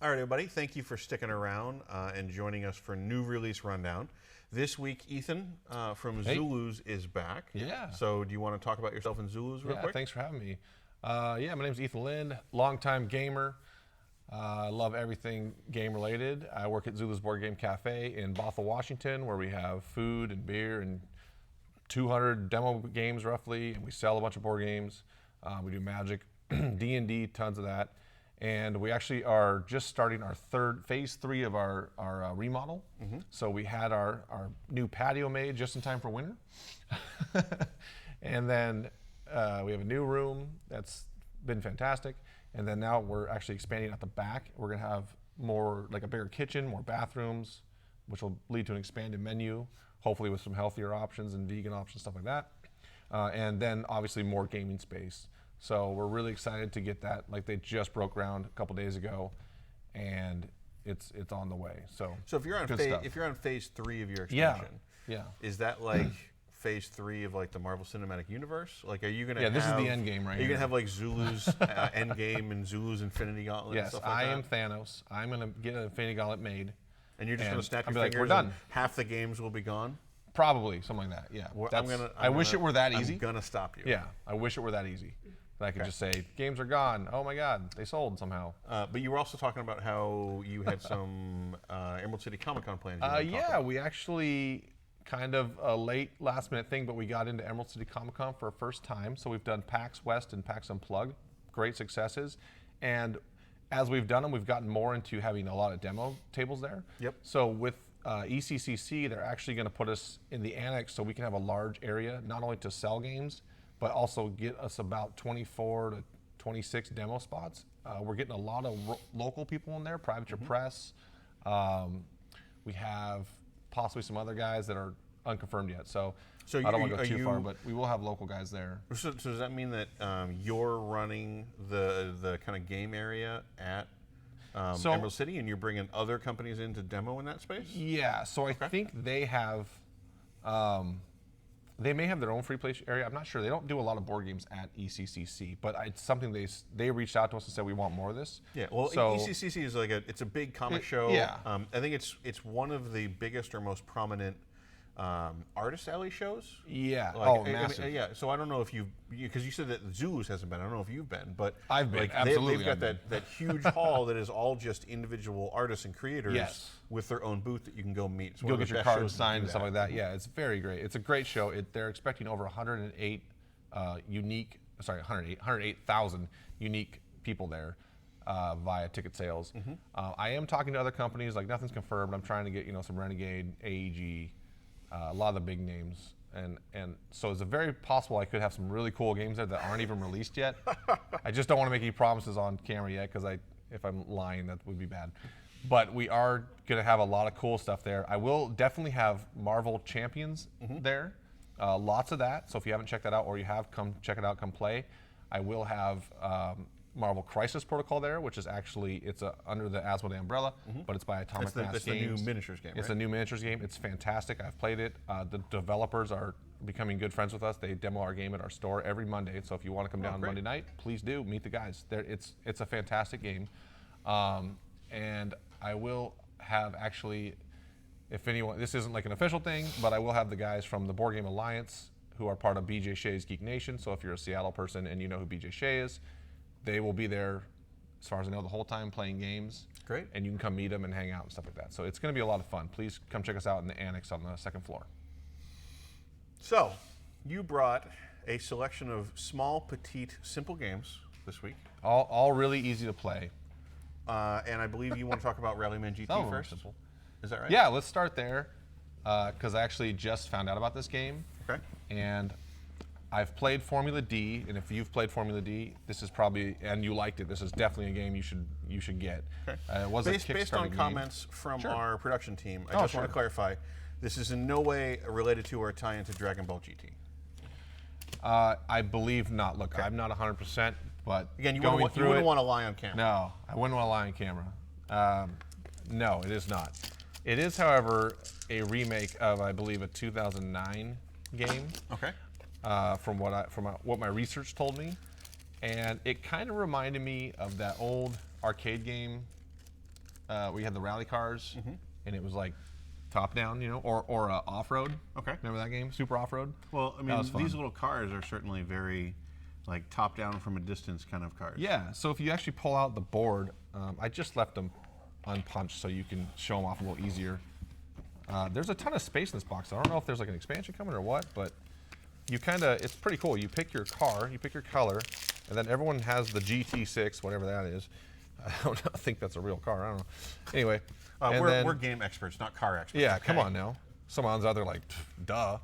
All right, everybody, thank you for sticking around and joining us for New Release Rundown. This week, Ethan from Zulus is back. Yeah. So do you want to talk about yourself in Zulus real quick? Yeah, thanks for having me. My name's Ethan Lind, longtime gamer. I love everything game-related. I work at Zulu's Board Game Cafe in Bothell, Washington, where we have food and beer and 200 demo games, roughly, and we sell a bunch of board games. We do Magic, D&D, tons of that. And we actually are just starting our phase 3 of our remodel. Mm-hmm. So we had our new patio made just in time for winter. And then we have a new room that's been fantastic. And then now we're actually expanding at the back. We're gonna have more, like a bigger kitchen, more bathrooms, which will lead to an expanded menu, hopefully with some healthier options and vegan options, stuff like that. And then obviously more gaming space. So we're really excited to get that. Like, they just broke ground a couple days ago, and it's on the way. So if you're on phase 3 of your yeah, expansion, yeah, is that like phase 3 of like the Marvel Cinematic Universe? Like, are you gonna? Yeah, this is the end game, right? Are you gonna have like Zulu's end game and Zulu's Infinity Gauntlet? Yes, and stuff like I that? am Thanos. I'm gonna get an Infinity Gauntlet made, and you're just gonna snap your like, fingers. we're done. And half the games will be gone. Probably something like that. Yeah. I wish it were that easy. I'm gonna stop you. Yeah, I wish it were that easy. That I could just say, games are gone. Oh my God, they sold somehow. But you were also talking about how you had some Emerald City Comic Con plans. Yeah, we actually kind of a late last minute thing, but we got into Emerald City Comic Con for a first time. So we've done PAX West and PAX Unplugged, great successes. And as we've done them, we've gotten more into having a lot of demo tables there. Yep. So with ECCC, they're actually going to put us in the annex so we can have a large area, not only to sell games, but also get us about 24 to 26 demo spots. We're getting a lot of local people in there, private to press. We have possibly some other guys that are unconfirmed yet. So I don't want to go too far, but we will have local guys there. So does that mean that you're running the kind of game area at Emerald City, and you're bringing other companies in to demo in that space? Yeah, so I think they have, they may have their own free play area. I'm not sure. They don't do a lot of board games at ECCC, but it's something they reached out to us and said, we want more of this. Yeah, well, so, ECCC is like it's a big comic show. Yeah. I think it's one of the biggest or most prominent artist alley shows. Yeah. Like, massive. Yeah. So I don't know if because you said that Zulus hasn't been. I don't know if you've been, but I've been. Like, absolutely. They've got that huge hall that is all just individual artists and creators with their own booth that you can go meet. It's go get your cards signed and stuff like that. Yeah, it's very great. It's a great show. They're expecting over 108,000 unique people there via ticket sales. Mm-hmm. I am talking to other companies. Like, nothing's confirmed. I'm trying to get some Renegade, AEG. A lot of the big names, and so it's very possible I could have some really cool games there that aren't even released yet. I just don't want to make any promises on camera yet, because if I'm lying, that would be bad. But we are going to have a lot of cool stuff there. I will definitely have Marvel Champions there, lots of that. So if you haven't checked that out, or you have, come check it out, come play. I will have Marvel Crisis Protocol there, which is actually, it's under the Asmodee umbrella, but it's by Atomic Mass Games. It's the new miniatures game, It's a new miniatures game. It's fantastic. I've played it. The developers are becoming good friends with us. They demo our game at our store every Monday. So if you want to come down Monday night, please do meet the guys. It's a fantastic game, and I will have actually, if anyone, this isn't like an official thing, but I will have the guys from the Board Game Alliance who are part of BJ Shea's Geek Nation. So if you're a Seattle person and you know who BJ Shea is, they will be there, as far as I know, the whole time playing games. Great. And you can come meet them and hang out and stuff like that. So it's going to be a lot of fun. Please come check us out in the annex on the second floor. So you brought a selection of small, petite, simple games this week. All really easy to play. And I believe you want to talk about Rallyman GT first. Simple. Is that right? Yeah, let's start there, because I actually just found out about this game. Okay. And I've played Formula D, and if you've played Formula D, this is probably, and you liked it, this is definitely a game you should get. Okay. It was based on comments from our production team, I just want to clarify, this is in no way related to or tie into Dragon Ball GT. I believe not. Look, I'm not 100%, but again, you wouldn't want to lie on camera. No, I wouldn't want to lie on camera. No, it is not. It is, however, a remake of, I believe, a 2009 game. Okay. From what my research told me, and it kind of reminded me of that old arcade game we had the rally cars, and it was like top down, or off road. Okay. Remember that game, Super Off Road? Well, I mean, these little cars are certainly very like top down from a distance kind of cars. Yeah. So if you actually pull out the board, I just left them unpunched so you can show them off a little easier. There's a ton of space in this box. I don't know if there's like an expansion coming or what, but it's pretty cool. You pick your car, you pick your color, and then everyone has the GT6, whatever that is. I don't think that's a real car. I don't know. Anyway. We're game experts, not car experts. Yeah, okay? come on now. Someone's out there like, duh.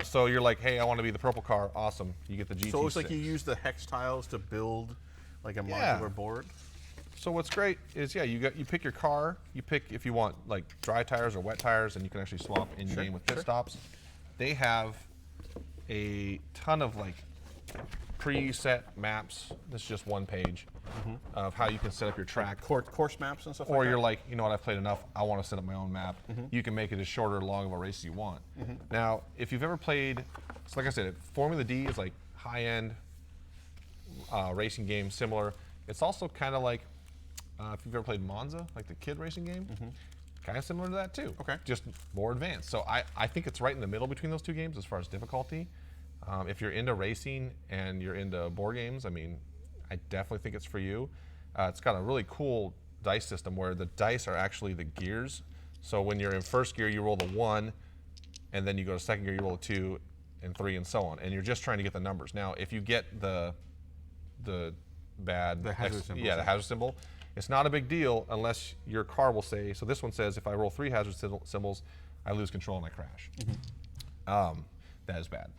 So you're like, hey, I want to be the purple car. Awesome. You get the GT6. So it's like you use the hex tiles to build like a modular board? So what's great is, you pick your car, you pick if you want like dry tires or wet tires, and you can actually swap in game with pit stops. They have a ton of like preset maps. This is just one page of how you can set up your track. Course maps and stuff like that? Or you're like, you know what, I've played enough, I want to set up my own map. You can make it as short or long of a race as you want. Now, if you've ever played, so like I said, Formula D is like high-end racing game, similar. It's also kind of like, if you've ever played Monza, like the kid racing game, kind of similar to that too. Okay. Just more advanced. So I think it's right in the middle between those two games as far as difficulty. If you're into racing and you're into board games, I mean, I definitely think it's for you. It's got a really cool dice system where the dice are actually the gears. So when you're in first gear, you roll the 1, and then you go to second gear, you roll a 2 and 3 and so on. And you're just trying to get the numbers. Now, if you get the hazard symbol. Yeah, the hazard symbol, it's not a big deal unless your car will say, so this one says if I roll 3 hazard symbols, I lose control and I crash. That is bad.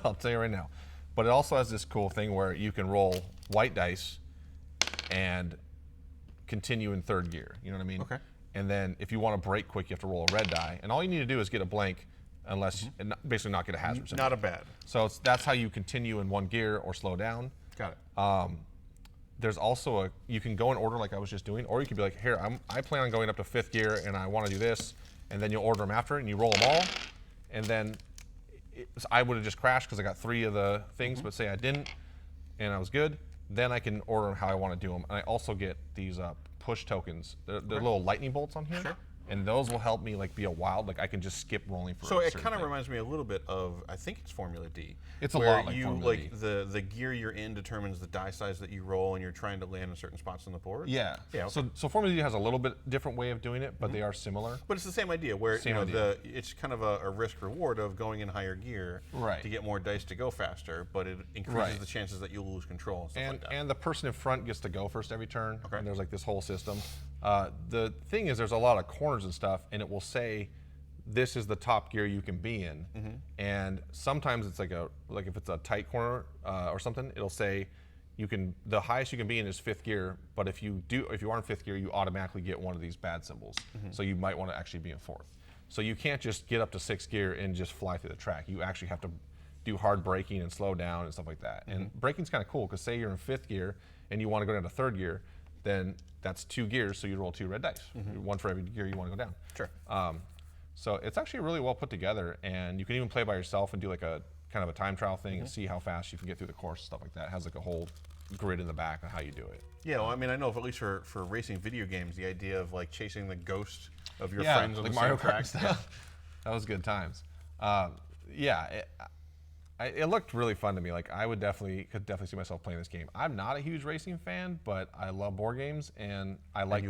I'll tell you right now. But it also has this cool thing where you can roll white dice and continue in third gear. You know what I mean? Okay. And then if you want to brake quick, you have to roll a red die. And all you need to do is get a blank, unless and basically not get a hazard symbol. Not a bad. So that's how you continue in one gear or slow down. Got it. There's also you can go in order like I was just doing, or you can be like, here, I plan on going up to 5th gear and I want to do this, and then you'll order them after and you roll them all, and then I would have just crashed because I got 3 of the things, but say I didn't and I was good, then I can order them how I want to do them. And I also get these push tokens. They're little lightning bolts on here. Sure. And those will help me like be a wild, like I can just skip rolling for So a it certain kind of thing. reminds me a little bit of, I think it's Formula D. It's a where lot like you, Formula D. The gear you're in determines the die size that you roll, and you're trying to land in certain spots on the board. Yeah. Yeah. Okay. So Formula D has a little bit different way of doing it, but they are similar. But it's the same idea, where Same idea. it's kind of a risk reward of going in higher gear Right. to get more dice to go faster, but it increases the chances that you'll lose control and stuff like that. And the person in front gets to go first every turn. Okay. And there's like this whole system. The thing is, there's a lot of corners and stuff, and it will say, this is the top gear you can be in. And sometimes it's like if it's a tight corner or something, it'll say the highest you can be in is 5th gear, but if you are in 5th gear, you automatically get one of these bad symbols. So you might want to actually be in 4th. So you can't just get up to 6th gear and just fly through the track. You actually have to do hard braking and slow down and stuff like that. And braking's kind of cool because say you're in 5th gear and you want to go down to 3rd gear, then that's 2 gears, so you roll 2 red dice, 1 for every gear you want to go down. Sure. So it's actually really well put together, and you can even play by yourself and do like a kind of a time trial thing and see how fast you can get through the course and stuff like that. It has like a whole grid in the back on how you do it. Yeah, well, I mean, I know, at least for racing video games, the idea of like chasing the ghost of your friends on like the Mario same track. Kart stuff. That was good times. It looked really fun to me. Like I could definitely see myself playing this game. I'm not a huge racing fan, but I love board games and I like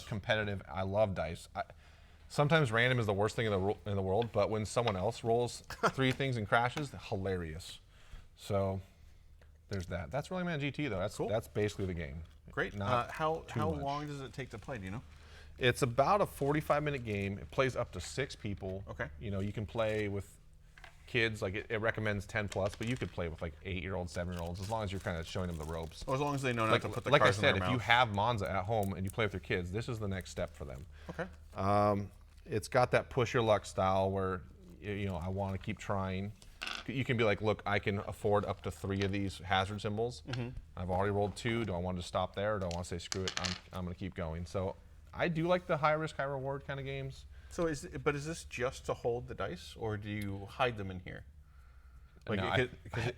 competitive. I love dice. Sometimes random is the worst thing in the world, but when someone else rolls 3 things and crashes, hilarious. So there's that. That's Rallyman GT though. That's cool. That's basically the game. Great. How long does it take to play? Do you know? It's about a 45-minute game. It plays up to 6 people. Okay. You know, you can play with kids. Like it recommends 10+, but you could play with like 8-year-olds, 7-year-olds, as long as you're kind of showing them the ropes. Well, as long as they know not to put the like cars I said, in their if you mouth. have Monza at home and you play with your kids, this is the next step for them. Okay. It's got that push your luck style where, you know, I want to keep trying. You can be like, look, I can afford up to 3 of these hazard symbols. I've already rolled 2. Do I want to stop there, or do I want to say screw it? I'm going to keep going. So I do like the high risk, high reward kind of games. So is this just to hold the dice, or do you hide them in here? Like,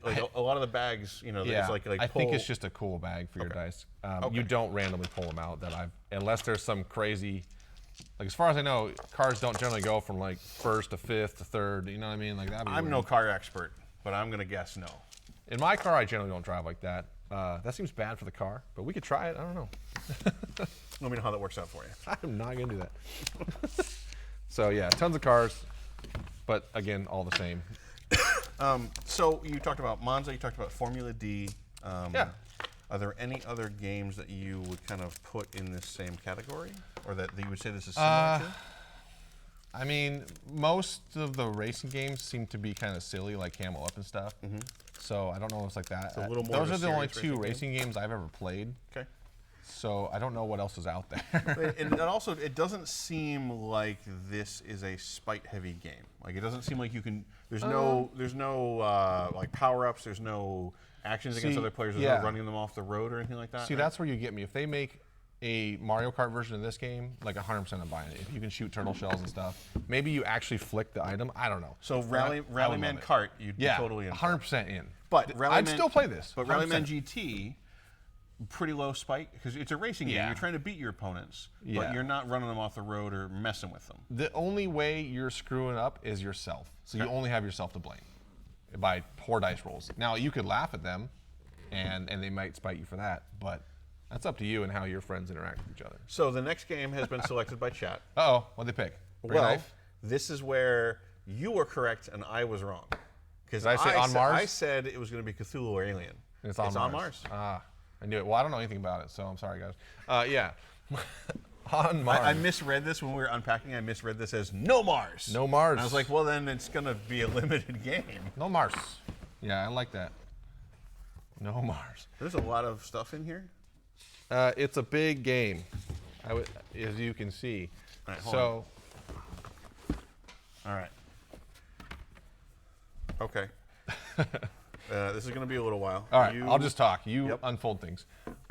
No, a lot of the bags, you know, yeah, it's like I think it's just a cool bag for your dice. You don't randomly pull them out unless there's some crazy, like as far as I know, cars don't generally go from like first to fifth to third. You know what I mean? Like that'd be I'm weird. no car expert, but I'm gonna guess no. In my car, I generally don't drive like that. That seems bad for the car, but we could try it. I don't know. Let me know how that works out for you. I'm not gonna do that. So yeah, tons of cars, but again, all the same. So you talked about Monza, you talked about Formula D. Yeah. Are there any other games that you would kind of put in this same category, or that you would say this is similar to? I mean, most of the racing games seem to be kind of silly, like Camel Up and stuff. So I don't know if it's like that. It's a little more Those of a are the only serious two racing games I've ever played. Okay. So I don't know what else is out there. And also, it doesn't seem like this is a spite-heavy game. Like it doesn't seem like you can. There's no like power-ups. There's no actions against other players. There's no running them off the road or anything like that. See, that's where you get me. If they make a Mario Kart version of this game, like 100% I'm buying it. If you can shoot turtle shells and stuff, maybe you actually flick the item. I don't know. So Rallyman Kart, you'd be totally in. 100% in. But I'd still play this. But 100%. Rallyman GT, pretty low spike because it's a racing game. You're trying to beat your opponents, but you're not running them off the road or messing with them. The only way you're screwing up is yourself. So you only have yourself to blame by poor dice rolls. Now you could laugh at them, and they might spite you for that, but that's up to you and how your friends interact with each other. So the next game has been selected by chat. Uh-oh, what'd they pick? Real life? This is where you were correct and I was wrong. Because I say on Mars? I said it was going to be Cthulhu or Alien. It's on Mars. Ah, I knew it. Well, I don't know anything about it, so I'm sorry, guys. Yeah. On Mars. I misread this when we were unpacking. I misread this as No Mars. No Mars. And I was like, well, then it's going to be a limited game. No Mars. Yeah, I like that. No Mars. There's a lot of stuff in here. It's a big game, as you can see. All right, hold on. All right. Okay. This is going to be a little while. All right, I'll just talk. You unfold things.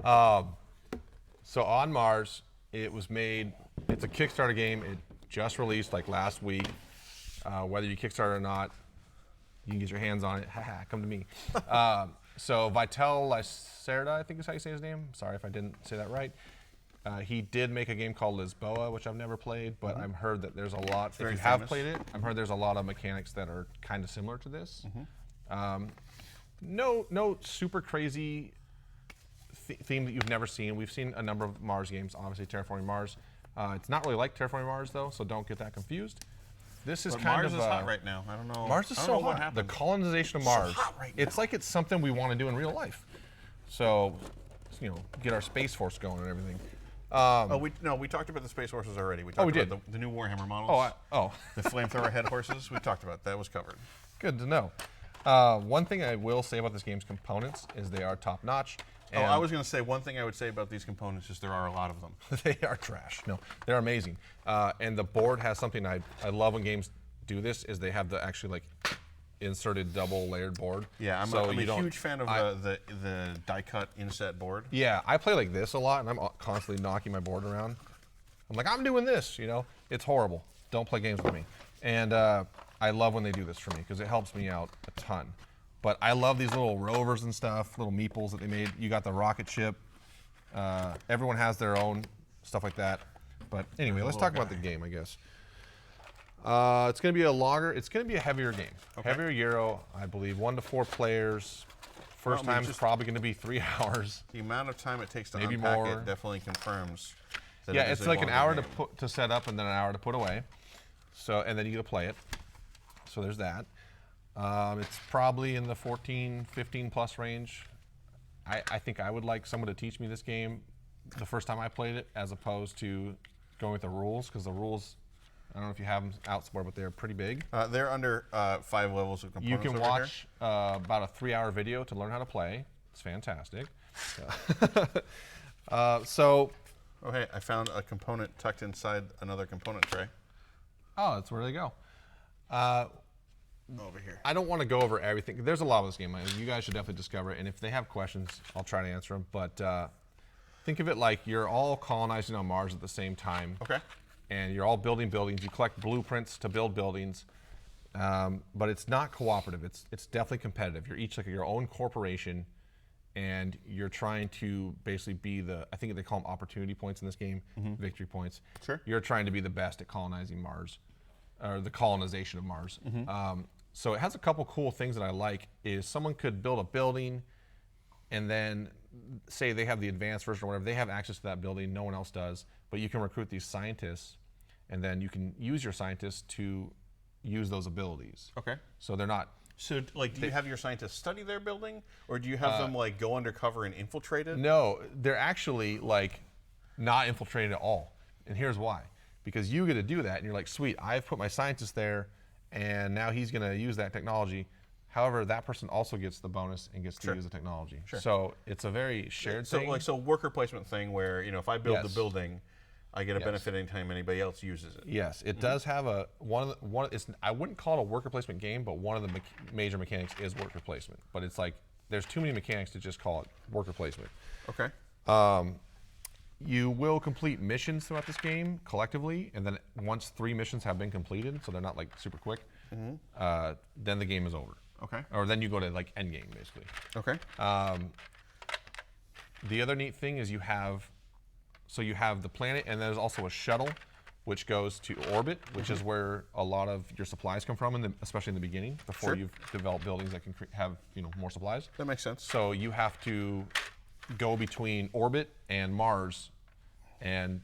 So on Mars, it was made. It's a Kickstarter game. It just released like last week. Whether you Kickstarter or not, you can get your hands on it. Haha, come to me. So Vitel Lacerda, I think is how you say his name. Sorry if I didn't say that right. He did make a game called Lisboa, which I've never played, but I've heard that there's a lot. If you have played it, I've heard there's a lot of mechanics that are kind of similar to this. No super crazy theme that you've never seen. We've seen a number of Mars games, obviously Terraforming Mars. It's not really like Terraforming Mars though, so don't get that confused. This is Mars is hot right now. I don't know. Mars is so hot. The colonization of Mars. So hot right now. It's like it's something we want to do in real life. So, get our Space Force going and everything. We talked about the Space Horses already. We talked about the new Warhammer models. The flamethrower head horses. We talked about that. Was covered. Good to know. One thing I will say about this game's components is they are top notch. I was going to say one thing I would say about these components is there are a lot of them. They are trash. No, they're amazing. And the board has something I love when games do this is they have the actually like inserted double layered board. Yeah, I'm a huge fan of the die cut inset board. Yeah, I play like this a lot, and I'm constantly knocking my board around. I'm like, I'm doing this, It's horrible. Don't play games with me. And I love when they do this for me because it helps me out a ton. But I love these little rovers and stuff, little meeples that they made. You got the rocket ship. Everyone has their own stuff like that. But anyway, let's talk about the game, I guess. It's going to be a heavier game. Okay. Heavier Euro, I believe, 1 to 4 players. First time is probably going to be 3 hours. The amount of time it takes to unpack it definitely confirms that it's like an hour to set up and then an hour to put away. So, and then you get to play it. So there's that. It's probably in the 14, 15 plus range. I think I would like someone to teach me this game the first time I played it as opposed to going with the rules, because the rules, I don't know if you have them out somewhere, but they're pretty big. They're under 5 levels of components. You can watch about a 3-hour video to learn how to play. It's fantastic. Okay, I found a component tucked inside another component tray. Oh, that's where they go. Over here. I don't want to go over everything. There's a lot of this game. You guys should definitely discover it. And if they have questions, I'll try to answer them. But think of it like you're all colonizing on Mars at the same time. Okay. And you're all building buildings. You collect blueprints to build buildings. but it's not cooperative. It's definitely competitive. You're each like your own corporation, and you're trying to basically be I think they call them opportunity points in this game, victory points. Sure. You're trying to be the best at colonizing Mars, or the colonization of Mars. So it has a couple cool things that I like. Is someone could build a building, and then say they have the advanced version or whatever, they have access to that building, no one else does, but you can recruit these scientists, and then you can use your scientists to use those abilities. Okay. So they're not. So, like, do you have your scientists study their building, or do you have them, like, go undercover and infiltrate it? No, they're actually, like, not infiltrated at all. And here's why. Because you get to do that, and you're like, sweet, I've put my scientist there, and now he's going to use that technology. However, that person also gets the bonus and gets to use the technology. Sure. So it's a very shared thing. So worker placement thing where, if I build the building, I get a benefit anytime anybody else uses it. Yes, it does have I wouldn't call it a worker placement game, but one of the major mechanics is worker placement. But it's like, there's too many mechanics to just call it worker placement. Okay. You will complete missions throughout this game collectively, and then once 3 missions have been completed, so they're not like super quick, then the game is over. Okay. Or then you go to like end game basically. Okay. The other neat thing is you have the planet, and there's also a shuttle which goes to orbit, which is where a lot of your supplies come from, especially in the beginning, before you've developed buildings that can have more supplies. That makes sense. So you have to go between orbit and Mars, and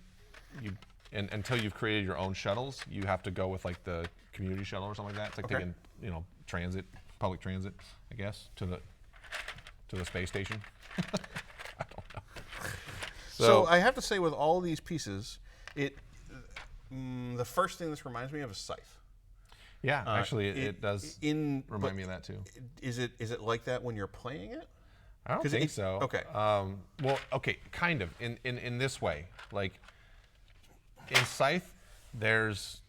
until you've created your own shuttles, you have to go with like the community shuttle or something like that. It's like taking public transit, I guess, to the space station. I don't know. So I have to say, with all these pieces, the first thing this reminds me of is Scythe. Yeah, actually, it does remind me of that too. Is it like that when you're playing it? I don't think so. Okay. Well, okay, kind of in this way. Like in Scythe, there's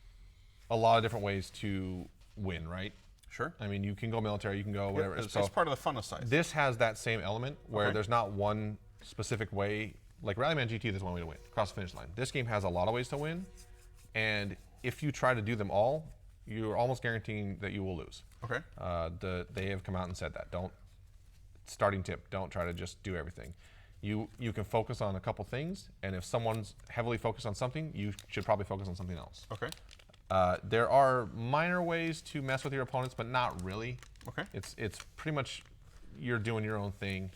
a lot of different ways to win, right? Sure. I mean, you can go military, you can go whatever. It's part of the fun of Scythe. This has that same element where there's not one specific way. Like Rallyman GT, there's one way to win, across the finish line. This game has a lot of ways to win, and if you try to do them all, you're almost guaranteeing that you will lose. Okay. They have come out and said that. Starting tip, don't try to just do everything. You can focus on a couple things, and if someone's heavily focused on something, you should probably focus on something else. Okay. There are minor ways to mess with your opponents, but not really. Okay. It's pretty much you're doing your own thing,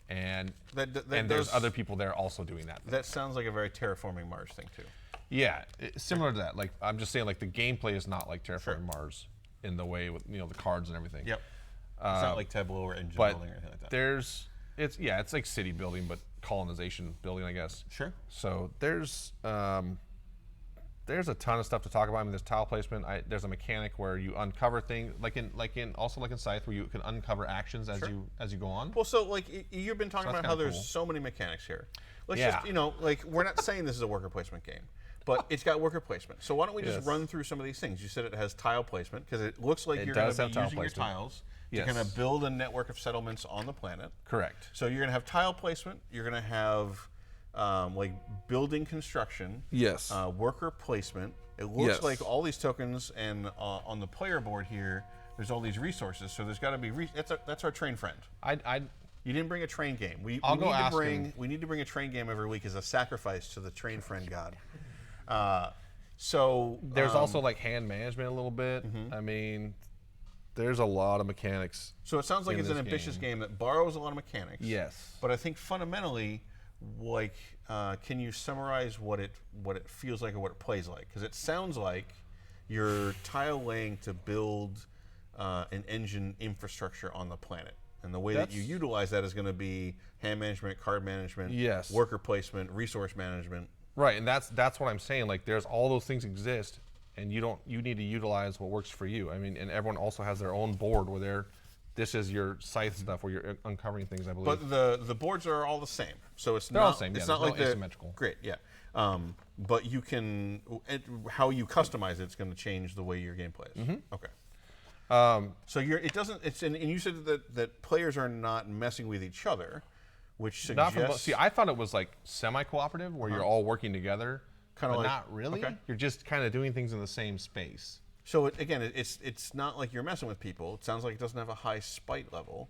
and that there's other people there also doing that thing. That sounds like a very Terraforming Mars thing too. Yeah, similar to that. Like I'm just saying, like the gameplay is not like Terraforming Mars in the way with the cards and everything. Yep. It's not like Tableau or engine building or anything like that. It's like city building, but colonization building, I guess. Sure. So there's a ton of stuff to talk about. I mean, there's tile placement. There's a mechanic where you uncover things, like in Scythe, where you can uncover actions as you go on. Well, so like you've been talking about how there's cool. so many mechanics here. Let's just like we're not saying this is a worker placement game, but it's got worker placement. So why don't we just run through some of these things? You said it has tile placement because it looks like you're going to be using your tiles to kind of build a network of settlements on the planet. Correct. So you're going to have tile placement. You're going to have like building construction. Yes. Worker placement. It looks like all these tokens, and on the player board here, there's all these resources. So there's got to be that's our train friend. You didn't bring a train game. We need to bring a train game every week as a sacrifice to the train friend god. So there's also like hand management a little bit. I mean, there's a lot of mechanics. So it sounds like it's an ambitious game that borrows a lot of mechanics. Yes. But I think fundamentally, like, can you summarize what it feels like or what it plays like? Because it sounds like you're tile laying to build an engine infrastructure on the planet. And the way that you utilize that is going to be hand management, card management, worker placement, resource management. Right, and that's what I'm saying. Like, there's all those things exist, and you need to utilize what works for you. I mean, and everyone also has their own board where this is your Scythe stuff where you're uncovering things, I believe. But the boards are all the same, so they're all the same. It's not like asymmetrical. Great, yeah. But you can how you customize it's going to change the way your game plays. Okay. So and you said that players are not messing with each other, which suggests. I thought it was like semi-cooperative where you're all working together. Kind of like not really. Okay. You're just kind of doing things in the same space. So it's not like you're messing with people. It sounds like it doesn't have a high spite level,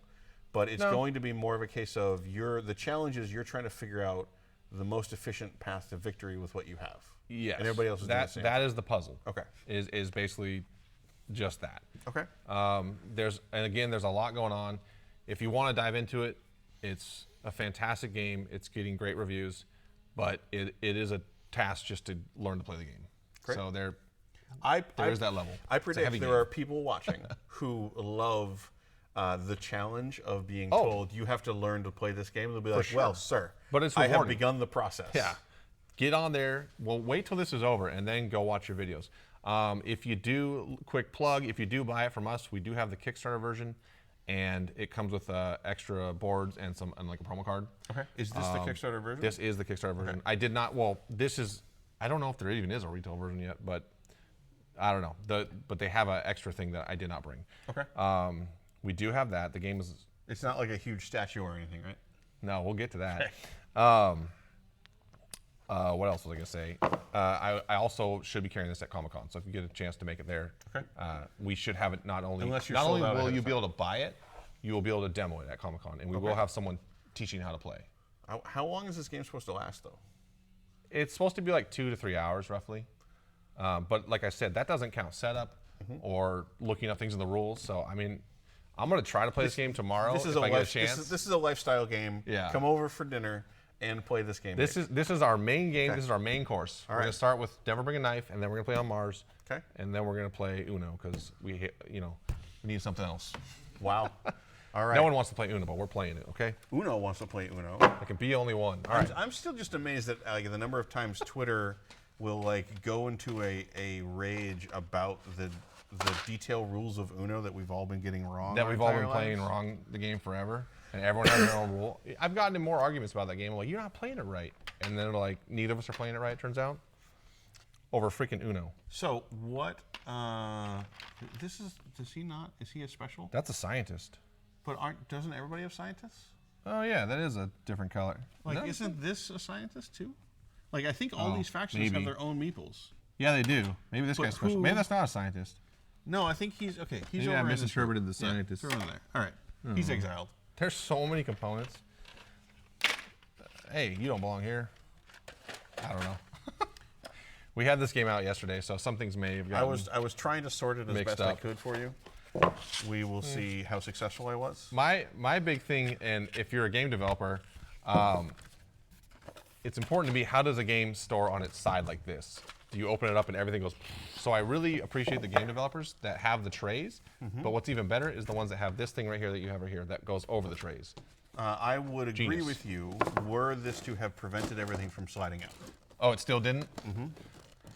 but it's going to be more of a case of the challenge is you're trying to figure out the most efficient path to victory with what you have. Yes. And everybody else is doing the same. That is the puzzle. Okay. Is basically just that. Okay. There's a lot going on. If you want to dive into it, it's a fantastic game. It's getting great reviews, but it is a task just to learn to play the game. Great. So there's that level. I predict there are people watching who love the challenge of being told you have to learn to play this game. They'll be like, well, sir, but it's I have rewarding. begun the process. Yeah. Get on there. Well, wait till this is over and then go watch your videos. If you do, quick plug, if you do buy it from us, we do have the Kickstarter version, and it comes with extra boards and like a promo card. Okay. Is this the Kickstarter version? This is the Kickstarter version. Okay. I did not. Well, I don't know if there even is a retail version yet, but I don't know. But they have an extra thing that I did not bring. Okay. We do have that. The game is. It's not like a huge statue or anything, right? No, we'll get to that. Okay. What else was I gonna say? I also should be carrying this at Comic-Con, so if you get a chance to make it there, okay. We should have it. Not only Unless you're not sold only out will ahead you of be able to buy it, you will be able to demo it at Comic-Con, and we will have someone teaching how to play. How long is this game supposed to last, though? It's supposed to be like 2 to 3 hours, roughly. But like I said, that doesn't count setup or looking up things in the rules. So I mean, I'm gonna try to play this game tomorrow if I get a chance. This is a lifestyle game. Yeah. Come over for dinner and play this game. This is our main game. Okay. This is our main course. All we're gonna start with Never Bring a Knife, and then we're gonna play on Mars. Okay. And then we're gonna play Uno because we need something else. Wow. All right. No one wants to play Uno, but we're playing it. Okay. Uno wants to play Uno. There can be only one. All right. I'm still just amazed at the number of times Twitter will go into a rage about the detail rules of Uno that we've all been getting wrong. That we've all been playing wrong the game forever. And everyone has their own rule. I've gotten in more arguments about that game. I'm like, you're not playing it right. And then like, neither of us are playing it right, it turns out. Over freaking Uno. So what, is he a special? That's a scientist. But doesn't everybody have scientists? Oh yeah, that is a different color. Like, isn't this a scientist too? Like, I think all these factions have their own meeples. Yeah, they do. Maybe this guy's special. Maybe that's not a scientist. No, I think he's, okay. He's maybe I misinterpreted the scientist. Yeah, throw him in there. All right. He's exiled. There's so many components. Hey, you don't belong here. I don't know. We had this game out yesterday, so some things may have gotten I was trying to sort it as best I could for you. We will see how successful I was. My big thing, and if you're a game developer, it's important to me, how does a game store on its side like this? Do you open it up and everything goes? So I really appreciate the game developers that have the trays, but what's even better is the ones that have this thing right here that you have right here that goes over the trays. I would agree with you, were this to have prevented everything from sliding out. Oh, it still didn't?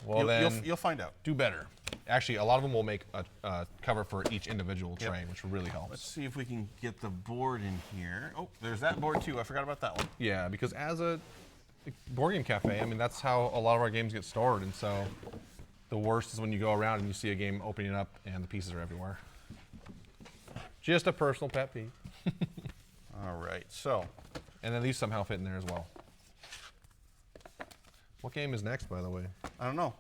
Well, then you'll find out. Do better. Actually, a lot of them will make a cover for each individual tray, which really helps. Let's see if we can get the board in here. Oh, there's that board too. I forgot about that one. Yeah, because as a board game cafe, I mean, that's how a lot of our games get stored, and so the worst is when you go around and you see a game opening up and the pieces are everywhere. Just a personal pet peeve. All right, so. And then these somehow fit in there as well. What game is next, by the way? I don't know.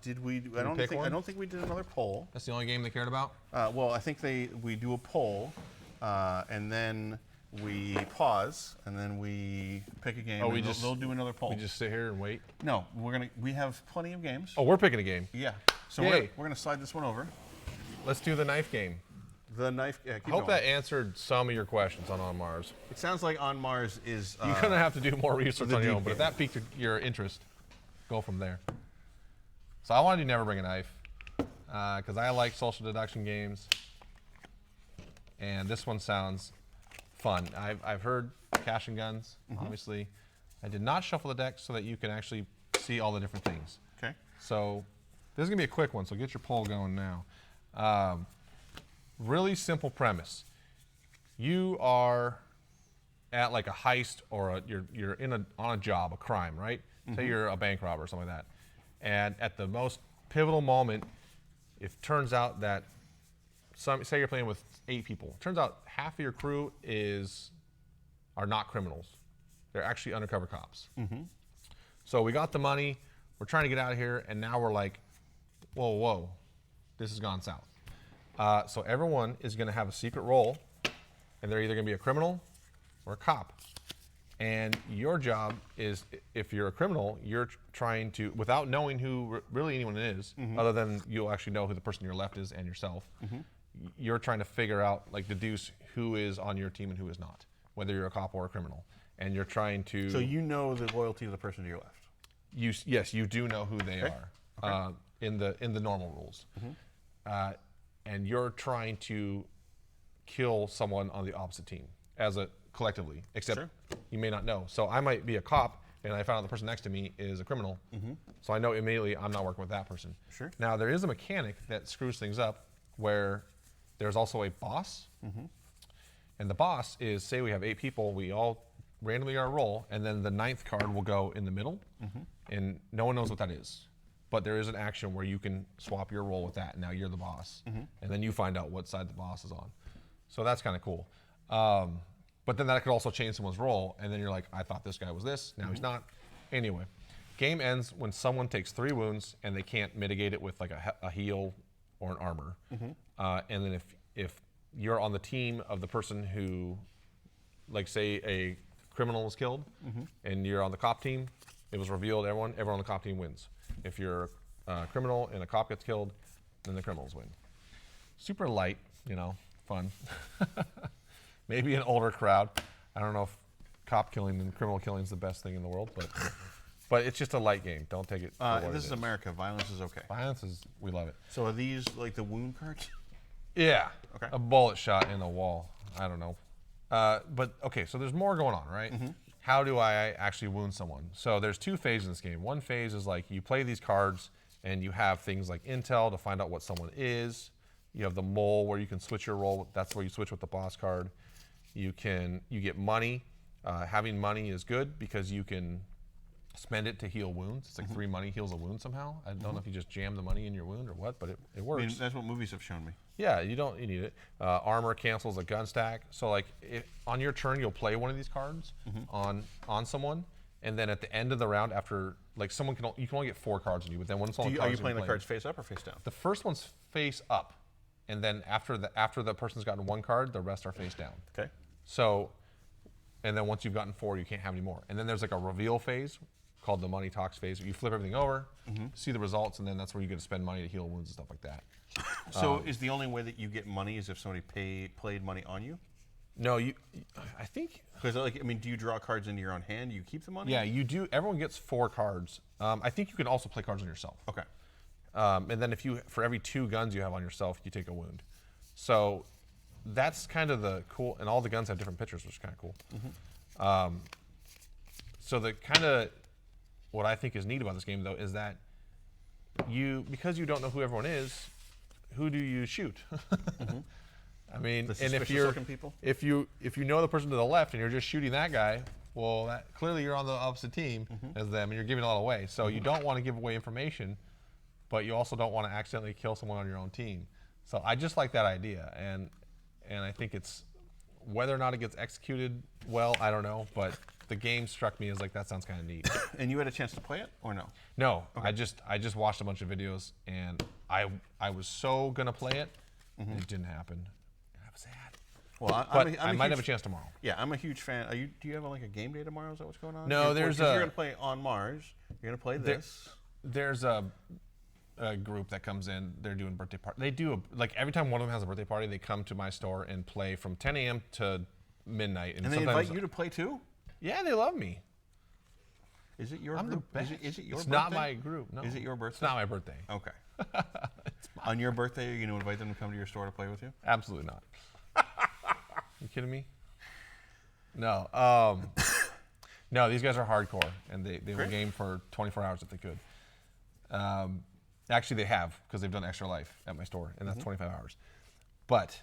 Did we? I don't think we did another poll. That's the only game they cared about. Well, I think we do a poll, and then we pause, and then we pick a game. Oh, they'll do another poll. We just sit here and wait. No, we have plenty of games. Oh, we're picking a game. Yeah. So we're gonna slide this one over. Let's do the knife game. The knife. Yeah, keep Hope going. that answered some of your questions on Mars. It sounds like On Mars is. You're gonna have to do more research on your own, but if that piqued your interest, go from there. So I want to do Never Bring a Knife because I like social deduction games, and this one sounds fun. I've heard Cash and Guns, obviously. I did not shuffle the deck so that you can actually see all the different things. Okay. So this is gonna be a quick one. So get your poll going now. Really simple premise. You are at like a heist or you're on a job, a crime, right? Say you're a bank robber or something like that. And at the most pivotal moment, it turns out that say you're playing with 8 people. It turns out half of your crew are not criminals. They're actually undercover cops. So we got the money, we're trying to get out of here, and now we're like, whoa, this has gone south. So everyone is going to have a secret role, and they're either going to be a criminal or a cop. And your job is, if you're a criminal, you're trying to, without knowing who really anyone is, other than you'll actually know who the person to your left is and yourself, you're trying to figure out, like, deduce who is on your team and who is not, whether you're a cop or a criminal. And you're trying to... So you know the loyalty of the person to your left? Yes, you do know who they are in the normal rules. And you're trying to kill someone on the opposite team collectively, except you may not know. So I might be a cop, and I found out the person next to me is a criminal. So I know immediately I'm not working with that person. Now, there is a mechanic that screws things up where there's also a boss. And the boss is, say we have 8 people, we all randomly are a roll, and then the 9th card will go in the middle, and no one knows what that is. But there is an action where you can swap your role with that, and now you're the boss. And then you find out what side the boss is on. So that's kind of cool. But then that could also change someone's role, and then you're like, I thought this guy was this, now he's not. Anyway, game ends when someone takes 3 wounds, and they can't mitigate it with like a heal or an armor. And then if you're on the team of the person who, like, say a criminal was killed, and you're on the cop team, it was revealed everyone on the cop team wins. If you're a criminal and a cop gets killed, then the criminals win. Super light, fun. Maybe an older crowd. I don't know if cop killing and criminal killing is the best thing in the world, but it's just a light game. Don't take it. This is America. Violence is okay. We love it. So are these like the wound cards? Yeah. Okay. A bullet shot in a wall. I don't know. But okay, so there's more going on, right? How do I actually wound someone? So there's 2 phases in this game. One phase is like you play these cards and you have things like intel to find out what someone is. You have the mole where you can switch your role. That's where you switch with the boss card. You get money. Having money is good because you can spend it to heal wounds. It's like 3 money heals a wound somehow. I don't know if you just jam the money in your wound or what, but it works. I mean, that's what movies have shown me. Yeah, you need it. Armor cancels a gun stack. So like on your turn, you'll play one of these cards on someone, and then at the end of the round, after like you can only get 4 cards on you, but then when someone are you playing the cards face up or face down? The first one's face up, and then after the person's gotten 1 card, the rest are face down. Okay. So, and then once you've gotten 4, you can't have any more. And then there's like a reveal phase called the money talks phase. You flip everything over, see the results, and then that's where you get to spend money to heal wounds and stuff like that. So is the only way that you get money is if somebody played money on you? No, I think... Because, do you draw cards into your own hand? You keep the money? Yeah, you do. Everyone gets 4 cards. I think you can also play cards on yourself. Okay. And then for every 2 guns you have on yourself, you take a wound. So that's kind of the cool... And all the guns have different pictures, which is kind of cool. So the kind of... What I think is neat about this game, though, is that because you don't know who everyone is, who do you shoot? I mean, the and if you know the person to the left and you're just shooting that guy, well, clearly you're on the opposite team as them, and you're giving a lot away. So you don't want to give away information, but you also don't want to accidentally kill someone on your own team. So I just like that idea, and I think it's whether or not it gets executed well, I don't know, but the game struck me as like that sounds kind of neat. And you had a chance to play it or no? No, okay. I just watched a bunch of videos, and I was so gonna play it, and it didn't happen. And I was sad. Well, I might have a chance tomorrow. Yeah, I'm a huge fan. Do you have like a game day tomorrow? Is that what's going on? No, you're gonna play on Mars. You're gonna play this. There's a group that comes in. They're doing birthday party. They do like every time one of them has a birthday party, they come to my store and play from 10 a.m. to midnight. And they invite you to play too? Yeah, they love me. Is it your I'm group? the best. Is it your it's birthday? Not my group. No. Is it your birthday? It's not my birthday. Okay. On your birthday, are you going to invite them to come to your store to play with you? Absolutely not. You kidding me? No. No, these guys are hardcore, and they will game for 24 hours if they could. Actually, they have, because they've done Extra Life at my store, and that's 25 hours. But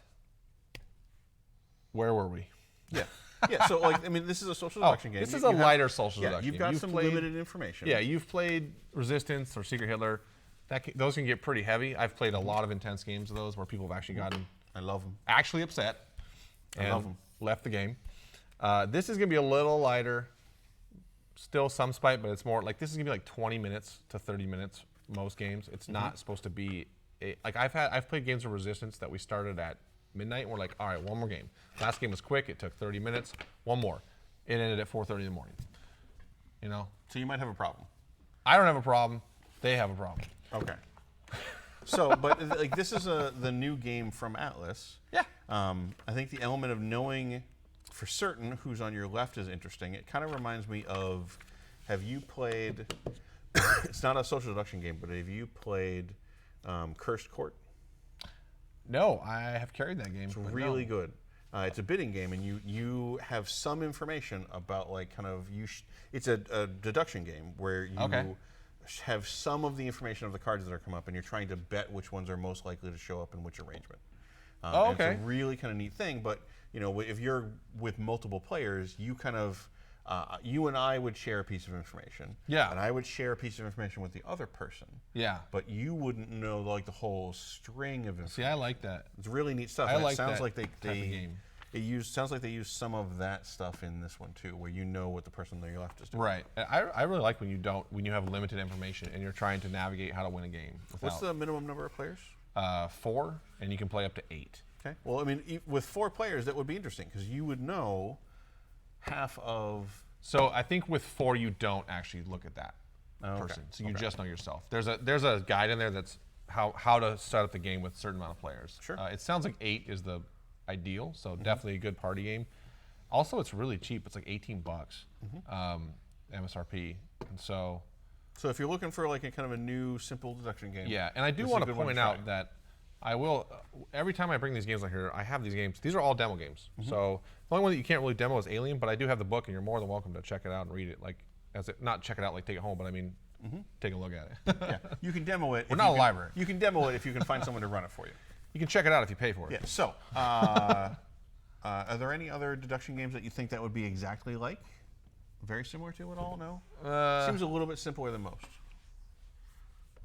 where were we? Yeah. Yeah, so this is a social deduction game. This is a lighter social deduction game. You've got some limited information. Yeah, you've played Resistance or Secret Hitler. Those can get pretty heavy. I've played a lot of intense games of those where people have actually gotten I love them. Actually upset and I love them. Left the game. This is going to be a little lighter. Still some spite, but it's more like this is going to be like 20 minutes to 30 minutes most games. It's not supposed to be like I've played games of Resistance that we started at midnight and we're like, all right, one more game. Last game was quick. It took 30 minutes. One more. It ended at 4:30 in the morning. You know? So you might have a problem. I don't have a problem. They have a problem. Okay. So, but like this is the new game from Atlas. Yeah. I think the element of knowing for certain who's on your left is interesting. It kind of reminds me of, have you played, it's not a social deduction game, but have you played Cursed Court? No, I have carried that game. It's really good. It's a bidding game, and you have some information about like kind of it's a deduction game where you have some of the information of the cards that are come up, and you're trying to bet which ones are most likely to show up in which arrangement. It's a really kind of neat thing. But you know, if you're with multiple players, you kind of you and I would share a piece of information. Yeah. And I would share a piece of information with the other person. Yeah. But you wouldn't know like the whole string of information. See, I like that. It's really neat stuff. I like it sounds that like type of game. Sounds like they use some of that stuff in this one too, where you know what the person on your left is doing. Right. I really like when you have limited information and you're trying to navigate how to win a game. What's the minimum number of players? 4, and you can play up to 8. Okay. Well, I mean, with 4 players, that would be interesting because you would know half of. So I think with 4, you don't actually look at that person. So you just know yourself. There's a guide in there that's how to set up the game with a certain amount of players. Sure. It sounds like 8 is the ideal, so definitely a good party game. Also, it's really cheap. It's like $18 MSRP, and so. So if you're looking for like a kind of a new simple deduction game. Yeah, and I do want to point out that I will every time I bring these games like here, I have these games. These are all demo games. So the only one that you can't really demo is Alien, but I do have the book, and you're more than welcome to check it out and read it. Like not check it out like take it home, but I mean take a look at it. Yeah, you can demo it. We're not a library. You can demo it if you can find someone to run it for you. You can check it out if you pay for it. Yeah. So, are there any other deduction games that you think that would be exactly like, very similar to at all? No. Seems a little bit simpler than most.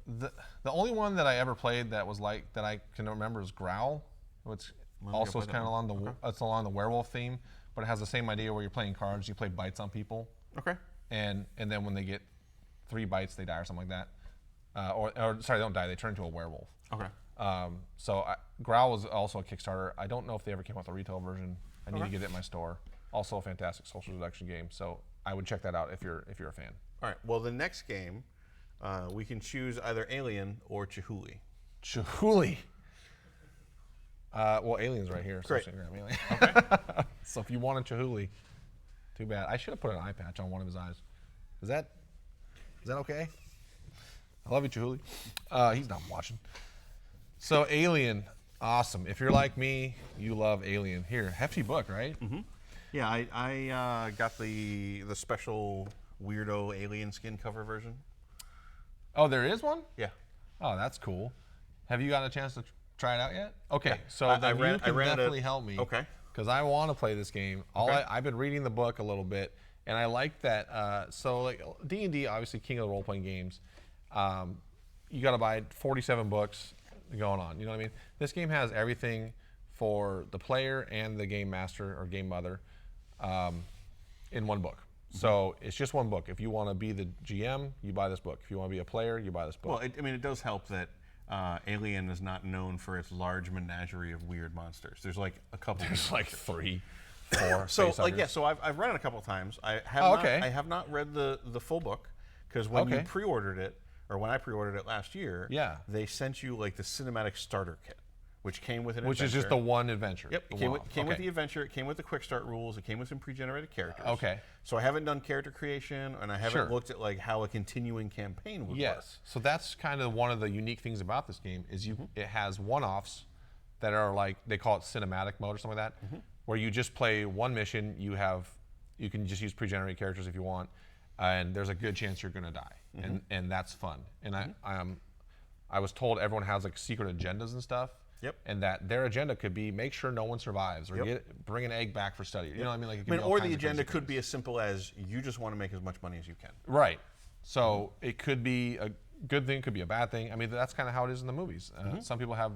The only one that I ever played that was like that I can remember is Growl, which also is kind of along the it's along the werewolf theme, but it has the same idea where you're playing cards. You play bites on people. Okay. And then when they get 3 bites, they die or something like that. Or sorry, they don't die. They turn into a werewolf. Okay. So Growl was also a Kickstarter. I don't know if they ever came out with a retail version. I need to get it in my store. Also a fantastic social deduction game. So I would check that out if you're a fan. All right. Well, the next game, we can choose either Alien or Chihuly. Chihuly. Well, Alien's right here. Great. So Alien. Okay. So if you wanted Chihuly, too bad. I should have put an eye patch on one of his eyes. Is that okay? I love you, Chihuly. He's not watching. So Alien, awesome. If you're like me, you love Alien. Here, hefty book, right? Yeah, I got the special weirdo alien skin cover version. Oh, there is one? Yeah. Oh, that's cool. Have you gotten a chance to try it out yet? Okay, Yeah. so I then ran you can it. definitely help me. Okay. Because I want to play this game. I've been reading the book a little bit, and I like that. So like D&D, obviously king of the role-playing games. You got to buy 47 books going on. You know what I mean? This game has everything for the player and the game master or game mother in one book. So it's just one book. If you want to be the GM, you buy this book. If you want to be a player, you buy this book. Well, it does help that Alien is not known for its large menagerie of weird monsters. There's like a couple. There's like 3, 4. So I've read it a couple of times. I have not read the full book because when you pre-ordered it, or when I pre-ordered it last year, they sent you like the cinematic starter kit, which came with an adventure. Which is just the one adventure. Yep, it came with the adventure. It came with the quick start rules. It came with some pre-generated characters. Okay. So I haven't done character creation, and I haven't looked at like how a continuing campaign would work. So that's kind of one of the unique things about this game is it has one-offs that are like, they call it cinematic mode or something like that, where you just play one mission. You can just use pre-generated characters if you want, and there's a good chance you're going to die, and that's fun. And I was told everyone has like secret agendas and stuff. Yep. And that their agenda could be make sure no one survives or bring an egg back for study. You know what I mean? Like it could be all or kinds the of agenda crazy could things. be as simple as you just want to make as much money as you can. Right. So it could be a good thing, could be a bad thing. I mean, that's kind of how it is in the movies. Some people have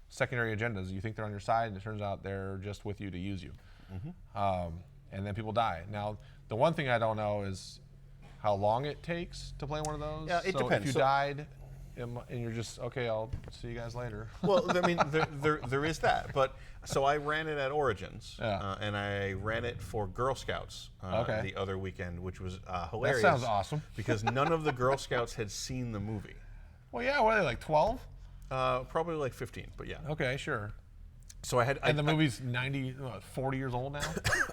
secondary agendas. You think they're on your side, and it turns out they're just with you to use you. And then people die. Now, the one thing I don't know is how long it takes to play one of those. Yeah, it depends. If you died, and you're just okay. I'll see you guys later. Well, I mean, there is that. But so I ran it at Origins, and I ran it for Girl Scouts the other weekend, which was hilarious. That sounds awesome. Because none of the Girl Scouts had seen the movie. Well, yeah. What are they, like 12? Probably like 15, but yeah. Okay, sure. So I had. And the movie's 40 years old now.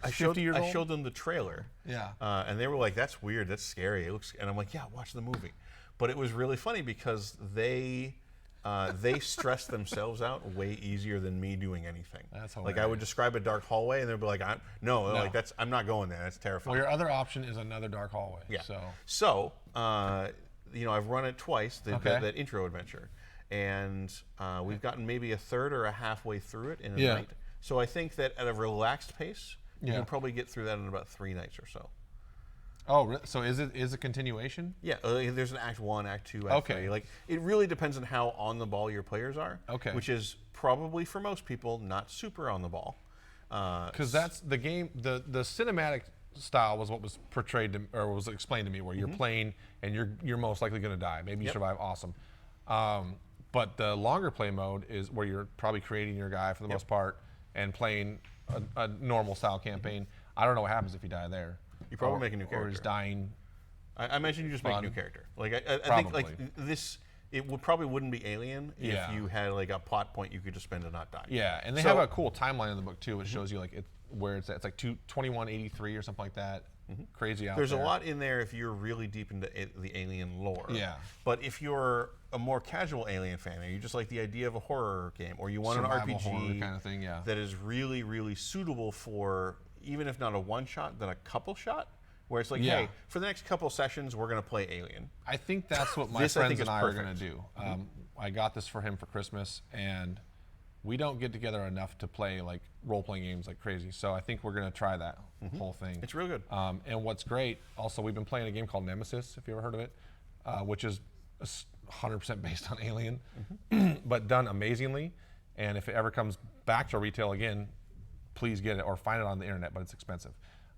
50 years old. I showed them the trailer. Yeah. And they were like, "That's weird. That's scary." It looks. And I'm like, "Yeah, watch the movie." But it was really funny because they stressed themselves out way easier than me doing anything. That's hilarious. Like I would describe a dark hallway, and they'd be like, "No, like I'm not going there. That's terrifying." Well, your other option is another dark hallway. Yeah. So I've run it twice. That intro adventure, and we've gotten maybe a third or a halfway through it in a night. So I think that at a relaxed pace, you can probably get through that in about 3 nights or so. Oh, so is it continuation? Yeah, there's an Act 1, Act 2, Act 3. Like, it really depends on how on the ball your players are. Okay. Which is probably, for most people, not super on the ball. Because that's the game, the cinematic style was what was portrayed or was explained to me, where you're playing and you're most likely going to die. Maybe you survive, awesome. But the longer play mode is where you're probably creating your guy for the most part and playing a normal style campaign. I don't know what happens if you die there. You probably make a new character. Or is dying. I imagine you just make a new character. Like I think like this, it probably wouldn't be Alien if you had like a plot point you could just spend to not die. Yeah, and they have a cool timeline in the book too. It shows you like where it's at. It's like 2183 or something like that. Crazy out there. There's a lot in there if you're really deep into the Alien lore. Yeah. But if you're a more casual Alien fan, or you just like the idea of a horror game, or you want Survival an RPG horror kind of thing, that is really, really suitable for, even if not a one shot, then a couple shot, where it's like, hey, for the next couple sessions, we're going to play Alien. I think that's what my friends and I are going to do. I got this for him for Christmas, and we don't get together enough to play like role-playing games like crazy. So I think we're going to try that whole thing. It's real good. And what's great, also, we've been playing a game called Nemesis, if you ever heard of it, which is 100% based on Alien, but done amazingly. And if it ever comes back to retail again, please get it or find it on the internet, but it's expensive.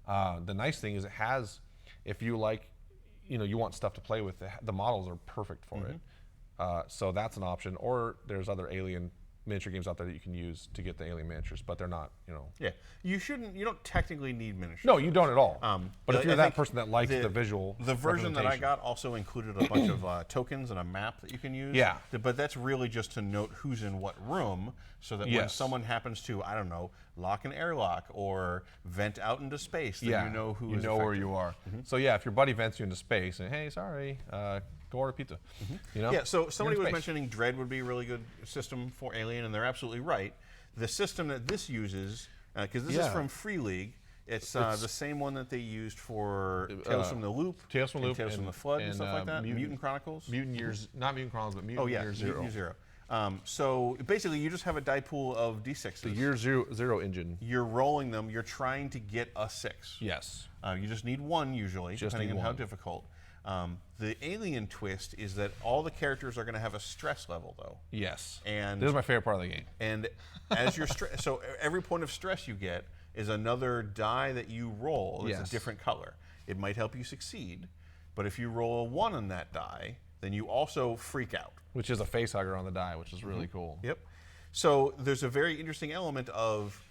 The nice thing is it has, if you like, you want stuff to play with, the models are perfect for it. So that's an option. Or there's other Alien miniature games out there that you can use to get the Alien miniatures, but they're not, Yeah, you don't technically need miniatures. No, you don't at all. But if you're that person that likes the visual the version that I got also included a bunch of tokens and a map that you can use. Yeah. But that's really just to note who's in what room, so that when someone happens to, I don't know, lock an airlock or vent out into space, then you know who is affected. Where you are. So yeah, if your buddy vents you into space and hey, sorry, go order pizza. Yeah, so somebody was mentioning Dread would be a really good system for Alien, and they're absolutely right. The system that this uses, because this is from Free League, it's the same one that they used for Tales from the Loop, Tales from the Flood, and stuff like that. Mutant Chronicles. Not Mutant Chronicles, but Mutant Year Zero. Mutant Year Zero. So basically, you just have a die pool of D6s. The Year Zero engine. You're rolling them. You're trying to get a 6. Yes. You just need one usually, depending on how difficult. The Alien twist is that all the characters are going to have a stress level, though. Yes. And this is my favorite part of the game. And as you're so every point of stress you get is another die that you roll that's a different color. It might help you succeed, but if you roll a 1 on that die, then you also freak out. Which is a face hugger on the die, which is really cool. Yep. So there's a very interesting element of,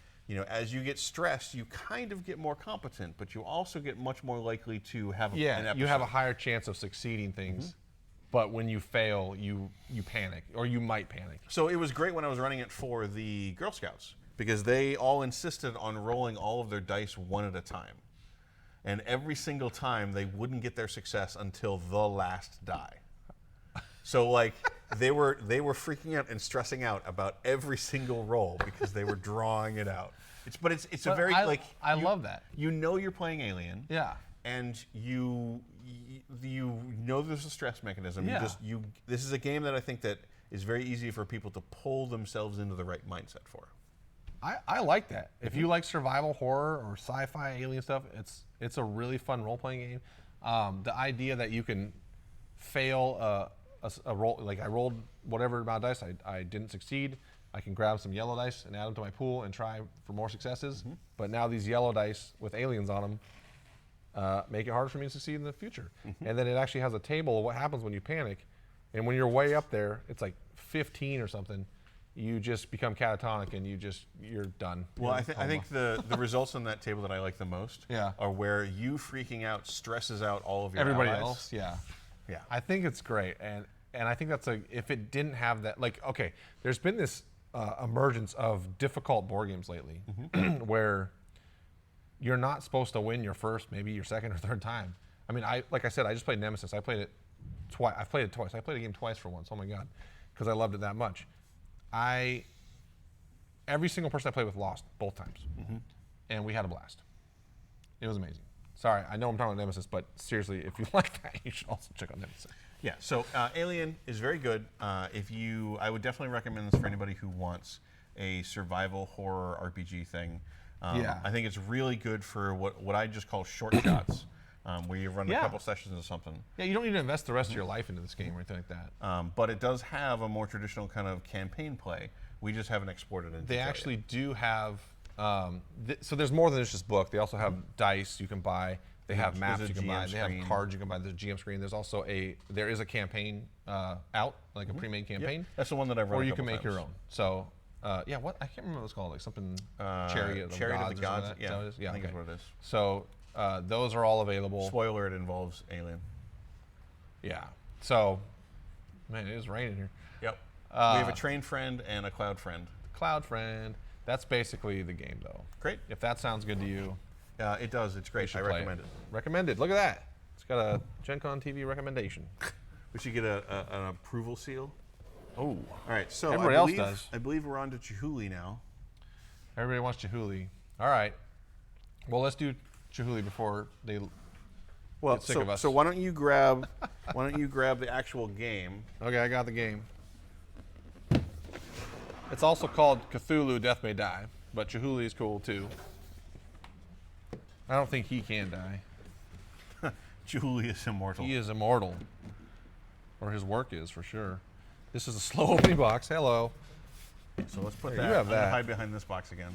as you get stressed, you kind of get more competent, but you also get much more likely to have an episode. You have a higher chance of succeeding things, but when you fail, you panic, or you might panic. So it was great when I was running it for the Girl Scouts, because they all insisted on rolling all of their dice one at a time. And every single time, they wouldn't get their success until the last die. So like they were freaking out and stressing out about every single roll because they were drawing it out. It's a very I love that. You're playing Alien. Yeah. And you know there's a stress mechanism. Yeah. This is a game that I think that is very easy for people to pull themselves into the right mindset for. I like that. If you like survival horror or sci-fi alien stuff, it's a really fun role-playing game. The idea that you can fail a roll, like I rolled whatever amount of dice, I didn't succeed. I can grab some yellow dice and add them to my pool and try for more successes. But now these yellow dice with aliens on them make it harder for me to succeed in the future. And then it actually has a table of what happens when you panic. And when you're way up there, it's like 15 or something. You just become catatonic and you're done. Well, I think the results on that table that I like the most are where you freaking out stresses out all of your everybody allies. else. Yeah. Yeah. I think it's great. And I think that's if it didn't have that, like, okay, there's been this emergence of difficult board games lately where you're not supposed to win your first, maybe your second or third time. I mean, like I said, I just played Nemesis. I played it twice. I played it twice. I played a game twice for once. Oh my God, because I loved it that much. Every single person I played with lost both times, and we had a blast. It was amazing. Sorry, I know I'm talking about Nemesis, but seriously, if you like that, you should also check out Nemesis. Yeah. So Alien is very good. I would definitely recommend this for anybody who wants a survival horror RPG thing. I think it's really good for what I just call short shots. Where you run a couple sessions or something. Yeah, you don't need to invest the rest of your life into this game or anything like that. But it does have a more traditional kind of campaign play. We just haven't exported it. They actually do have, so there's more than just this book. They also have dice you can buy. They have maps you can buy. They have cards you can buy. There's a GM screen. There's also there is a campaign out, like a pre-made campaign. Yep. That's the one that I've run. Or you can make your own. So, yeah, what I can't remember what it's called, like something Chariot of the Gods. Yeah, I think that's what it is. So those are all available. Spoiler: it involves Alien. Yeah. So, man, it is raining here. Yep. We have a train friend and a cloud friend. Cloud friend. That's basically the game, though. Great. If that sounds good to you. It does. It's great. I recommend it. Recommended. Look at that. It's got a Gen Con TV recommendation. We should get an approval seal. Oh. All right. So everybody else does. I believe we're on to Chihuly now. Everybody wants Chihuly. All right. Well, let's do Chihuly before they get sick of us. So why don't you grab the actual game? Okay, I got the game. It's also called Cthulhu Death May Die, but Chihuly is cool too. I don't think he can die. Chihuly is immortal. He is immortal. Or his work is, for sure. This is a slow opening box. Hello. So let's put There, that. you have I'm gonna that. hide behind this box again.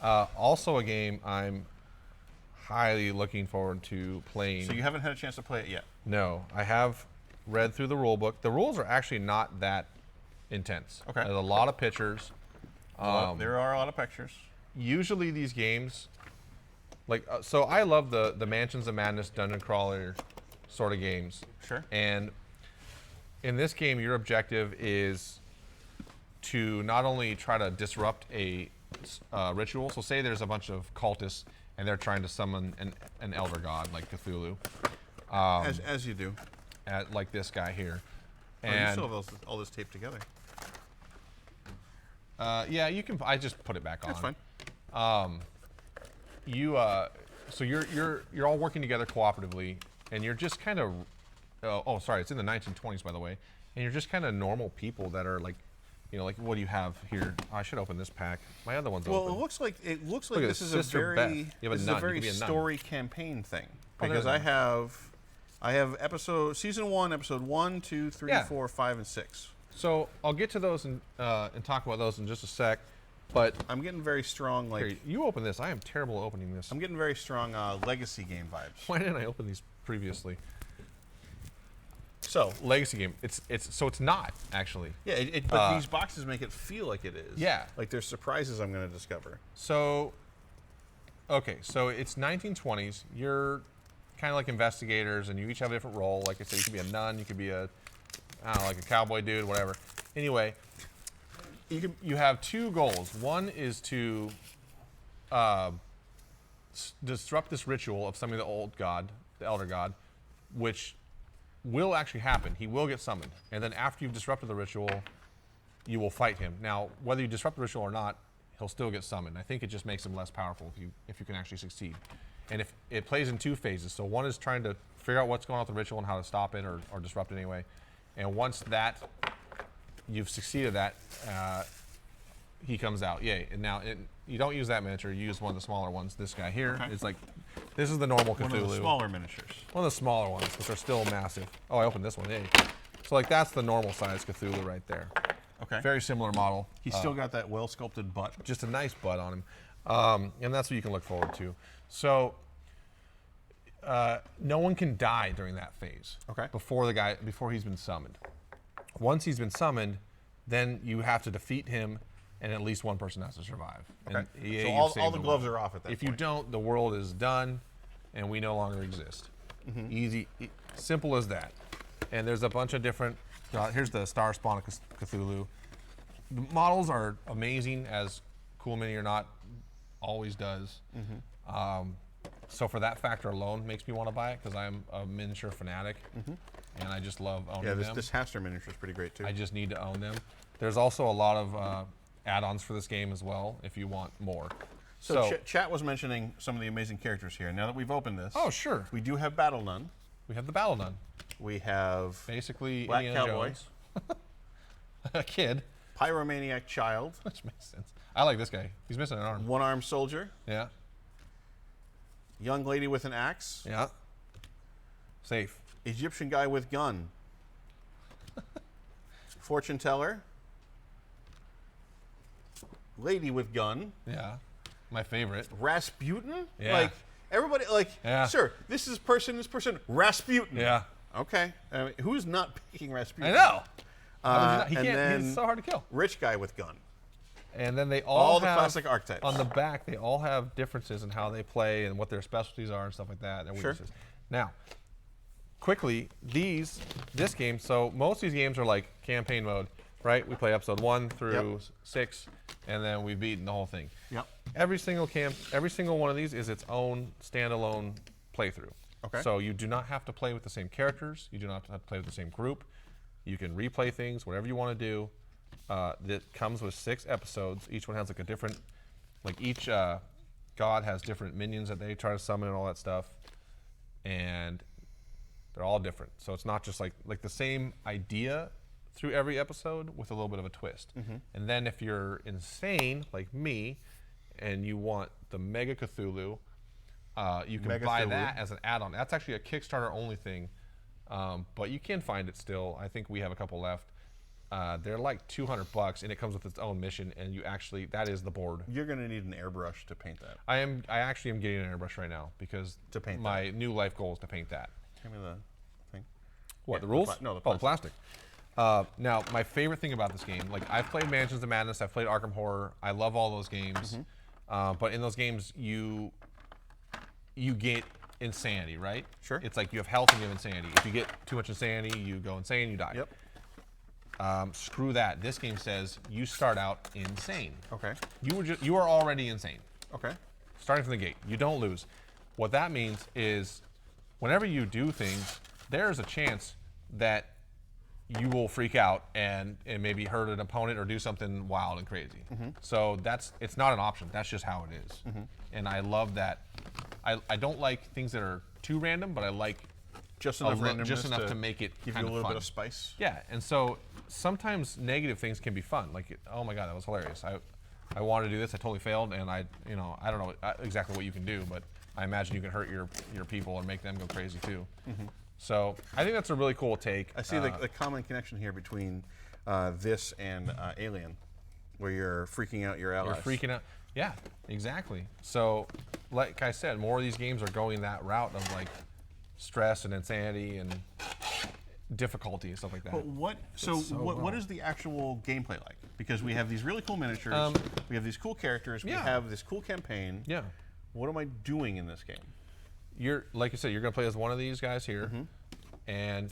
Also a game I'm highly looking forward to playing. So you haven't had a chance to play it yet? No. I have read through the rule book. The rules are actually not that intense. Okay. There's a lot of pictures. There are a lot of pictures. Usually these games, like, so I love the Mansions of Madness dungeon crawler sort of games. Sure. And in this game, your objective is to not only try to disrupt a ritual. So say there's a bunch of cultists and they're trying to summon an elder god like Cthulhu. As you do. Like this guy here. You And still have all this taped together. yeah, you can. I just put it back on. That's fine. So you're all working together cooperatively, and you're just kind of. Oh, sorry, it's in the 1920s, by the way, and you're just kind of normal people that are like, like what do you have here? I should open this pack. My other one's open. Well, it looks like Look at this is Sister a Beth. very You have a this is nun. a very You can be a nun. story campaign thing Oh, because there's I have season 1, episode 1, 2, 3, Yeah. 4, 5, and 6. So I'll get to those and talk about those in just a sec. But I'm getting very strong here, you open this. I am terrible at opening this. I'm getting very strong legacy game vibes. Why didn't I open these previously? So Legacy game. It's not actually. yeah, but these boxes make it feel like it is. Yeah. Like there's surprises I'm going to discover. So, okay, so it's 1920s. You're kind of like investigators, and you each have a different role. Like I said, you could be a nun, you could be like a cowboy dude, whatever. Anyway, you have two goals. One is to disrupt this ritual of summoning the elder god, which will actually happen. He will get summoned, and then after you've disrupted the ritual, you will fight him. Now, whether you disrupt the ritual or not, he'll still get summoned. I think it just makes him less powerful if you can actually succeed. And if it plays in two phases, so one is trying to figure out what's going on with the ritual and how to stop it or disrupt it anyway. And once you've succeeded that, he comes out. Yay! And now you don't use that miniature. You use one of the smaller ones. This guy here is like, this is the normal Cthulhu. One of the smaller miniatures. One of the smaller ones, which are still massive. Oh, I opened this one. Yay! So like that's the normal size Cthulhu right there. Okay. Very similar model. He's still got that well sculpted butt. Just a nice butt on him, and that's what you can look forward to. So no one can die during that phase. Okay. Before he's been summoned, Once he's been summoned, then you have to defeat him, and at least one person has to survive. Okay. And EA, So you've saved all the gloves world. are off at that If point. you don't, the world is done, and we no longer exist. Easy, simple as that. And there's a bunch of different. Here's the Star Spawn of Cthulhu. The models are amazing, as Cool Mini or not always does. So for that factor alone, makes me want to buy it because I'm a miniature fanatic, and I just love owning them. This Haster miniature is pretty great too. I just need to own them. There's also a lot of add-ons for this game as well if you want more. So chat was mentioning some of the amazing characters here. Now that we've opened this, oh sure, we do have Battle Nun. we have the Battle Nun. We have Basically Black Indiana Cowboy. Jones. A kid. Pyromaniac Child, Which makes sense. I like this guy. He's missing an arm. One-Armed Soldier, Yeah. Young Lady with an Axe, Yeah. Safe. Egyptian Guy with Gun, Fortune Teller, Lady with Gun, Yeah. My favorite. Rasputin. Yeah. Like everybody, like Yeah. sure, this person, Rasputin. Yeah. Okay. Who's not picking Rasputin? I know. How would you not- he and can't. then He's so hard to kill. Rich Guy with Gun. And then they All the have, classic archetypes. on the back, they all have differences in how they play and what their specialties are and stuff like that. Their Sure. weaknesses. Now, quickly, this game. So most of these games are like campaign mode, right? We play episode 1 through 6, and then we've beaten the whole thing. Yep. Every single one of these is its own standalone playthrough. Okay. So you do not have to play with the same characters. You do not have to play with the same group. You can replay things, whatever you want to do. That comes with 6 episodes. Each one has like a different, like each god has different minions that they try to summon and all that stuff, and they're all different. So it's not just like the same idea through every episode with a little bit of a twist. And then if you're insane like me, and you want the Mega Cthulhu, you can buy Megathulu. that as an add-on. That's actually a Kickstarter only thing, but you can find it still. I think we have a couple left. They're like $200, and it comes with its own mission. And that is the board. You're gonna need an airbrush to paint that. I actually am getting an airbrush right now because To paint my new life goal is to paint that. Give me the thing. What, Yeah, the rules? no, the Oh, the plastic. Now, my favorite thing about this game, like I've played Mansions of Madness, I've played Arkham Horror, I love all those games. But in those games, you get insanity, right? Sure. It's like you have health and you have insanity. If you get too much insanity, you go insane, you die. Yep. Screw that. This game says you start out insane. Okay. You are already insane. Okay. Starting from the gate. You don't lose. What that means is whenever you do things, there's a chance that you will freak out and maybe hurt an opponent or do something wild and crazy. So it's not an option. That's just how it is. And I love that. I don't like things that are too random, but I like Just enough randomness just enough to make it give you kind a of little fun. bit of spice. Yeah, and so sometimes negative things can be fun. Like, oh my God, that was hilarious. I wanted to do this, I totally failed, and I don't know exactly what you can do, but I imagine you can hurt your people and make them go crazy too. So I think that's a really cool take. I see the common connection here between this and Alien, where you're freaking out your allies. You're freaking out. Yeah, exactly. So, like I said, more of these games are going that route of like stress and insanity and difficulty and stuff like that. But what is the actual gameplay like? Because we have these really cool miniatures, we have these cool characters, we Yeah. have this cool campaign. Yeah. What am I doing in this game? You're like you said, you're gonna play as one of these guys here, and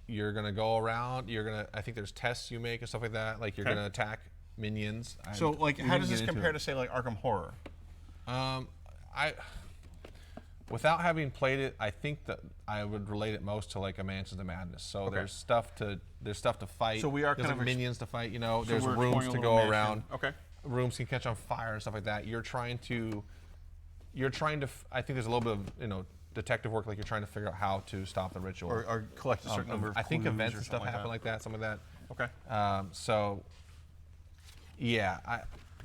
you're gonna go around. I think there's tests you make and stuff like that. Like you're Okay. gonna attack minions. So, like, We how didn't does this get into compare it. to, say, like Arkham Horror? Without having played it, I think that I would relate it most to like a Mansions of Madness. So there's stuff to fight. So we are there's kind of minions to fight. So There's we're rooms exploring a to little go mansion. around. Okay. Rooms can catch on fire and stuff like that. You're trying to. I think there's a little bit of detective work. Like you're trying to figure out how to stop the ritual Or collect a certain number of I think clues events or and stuff something happen like that. Some of that. Okay. So, yeah,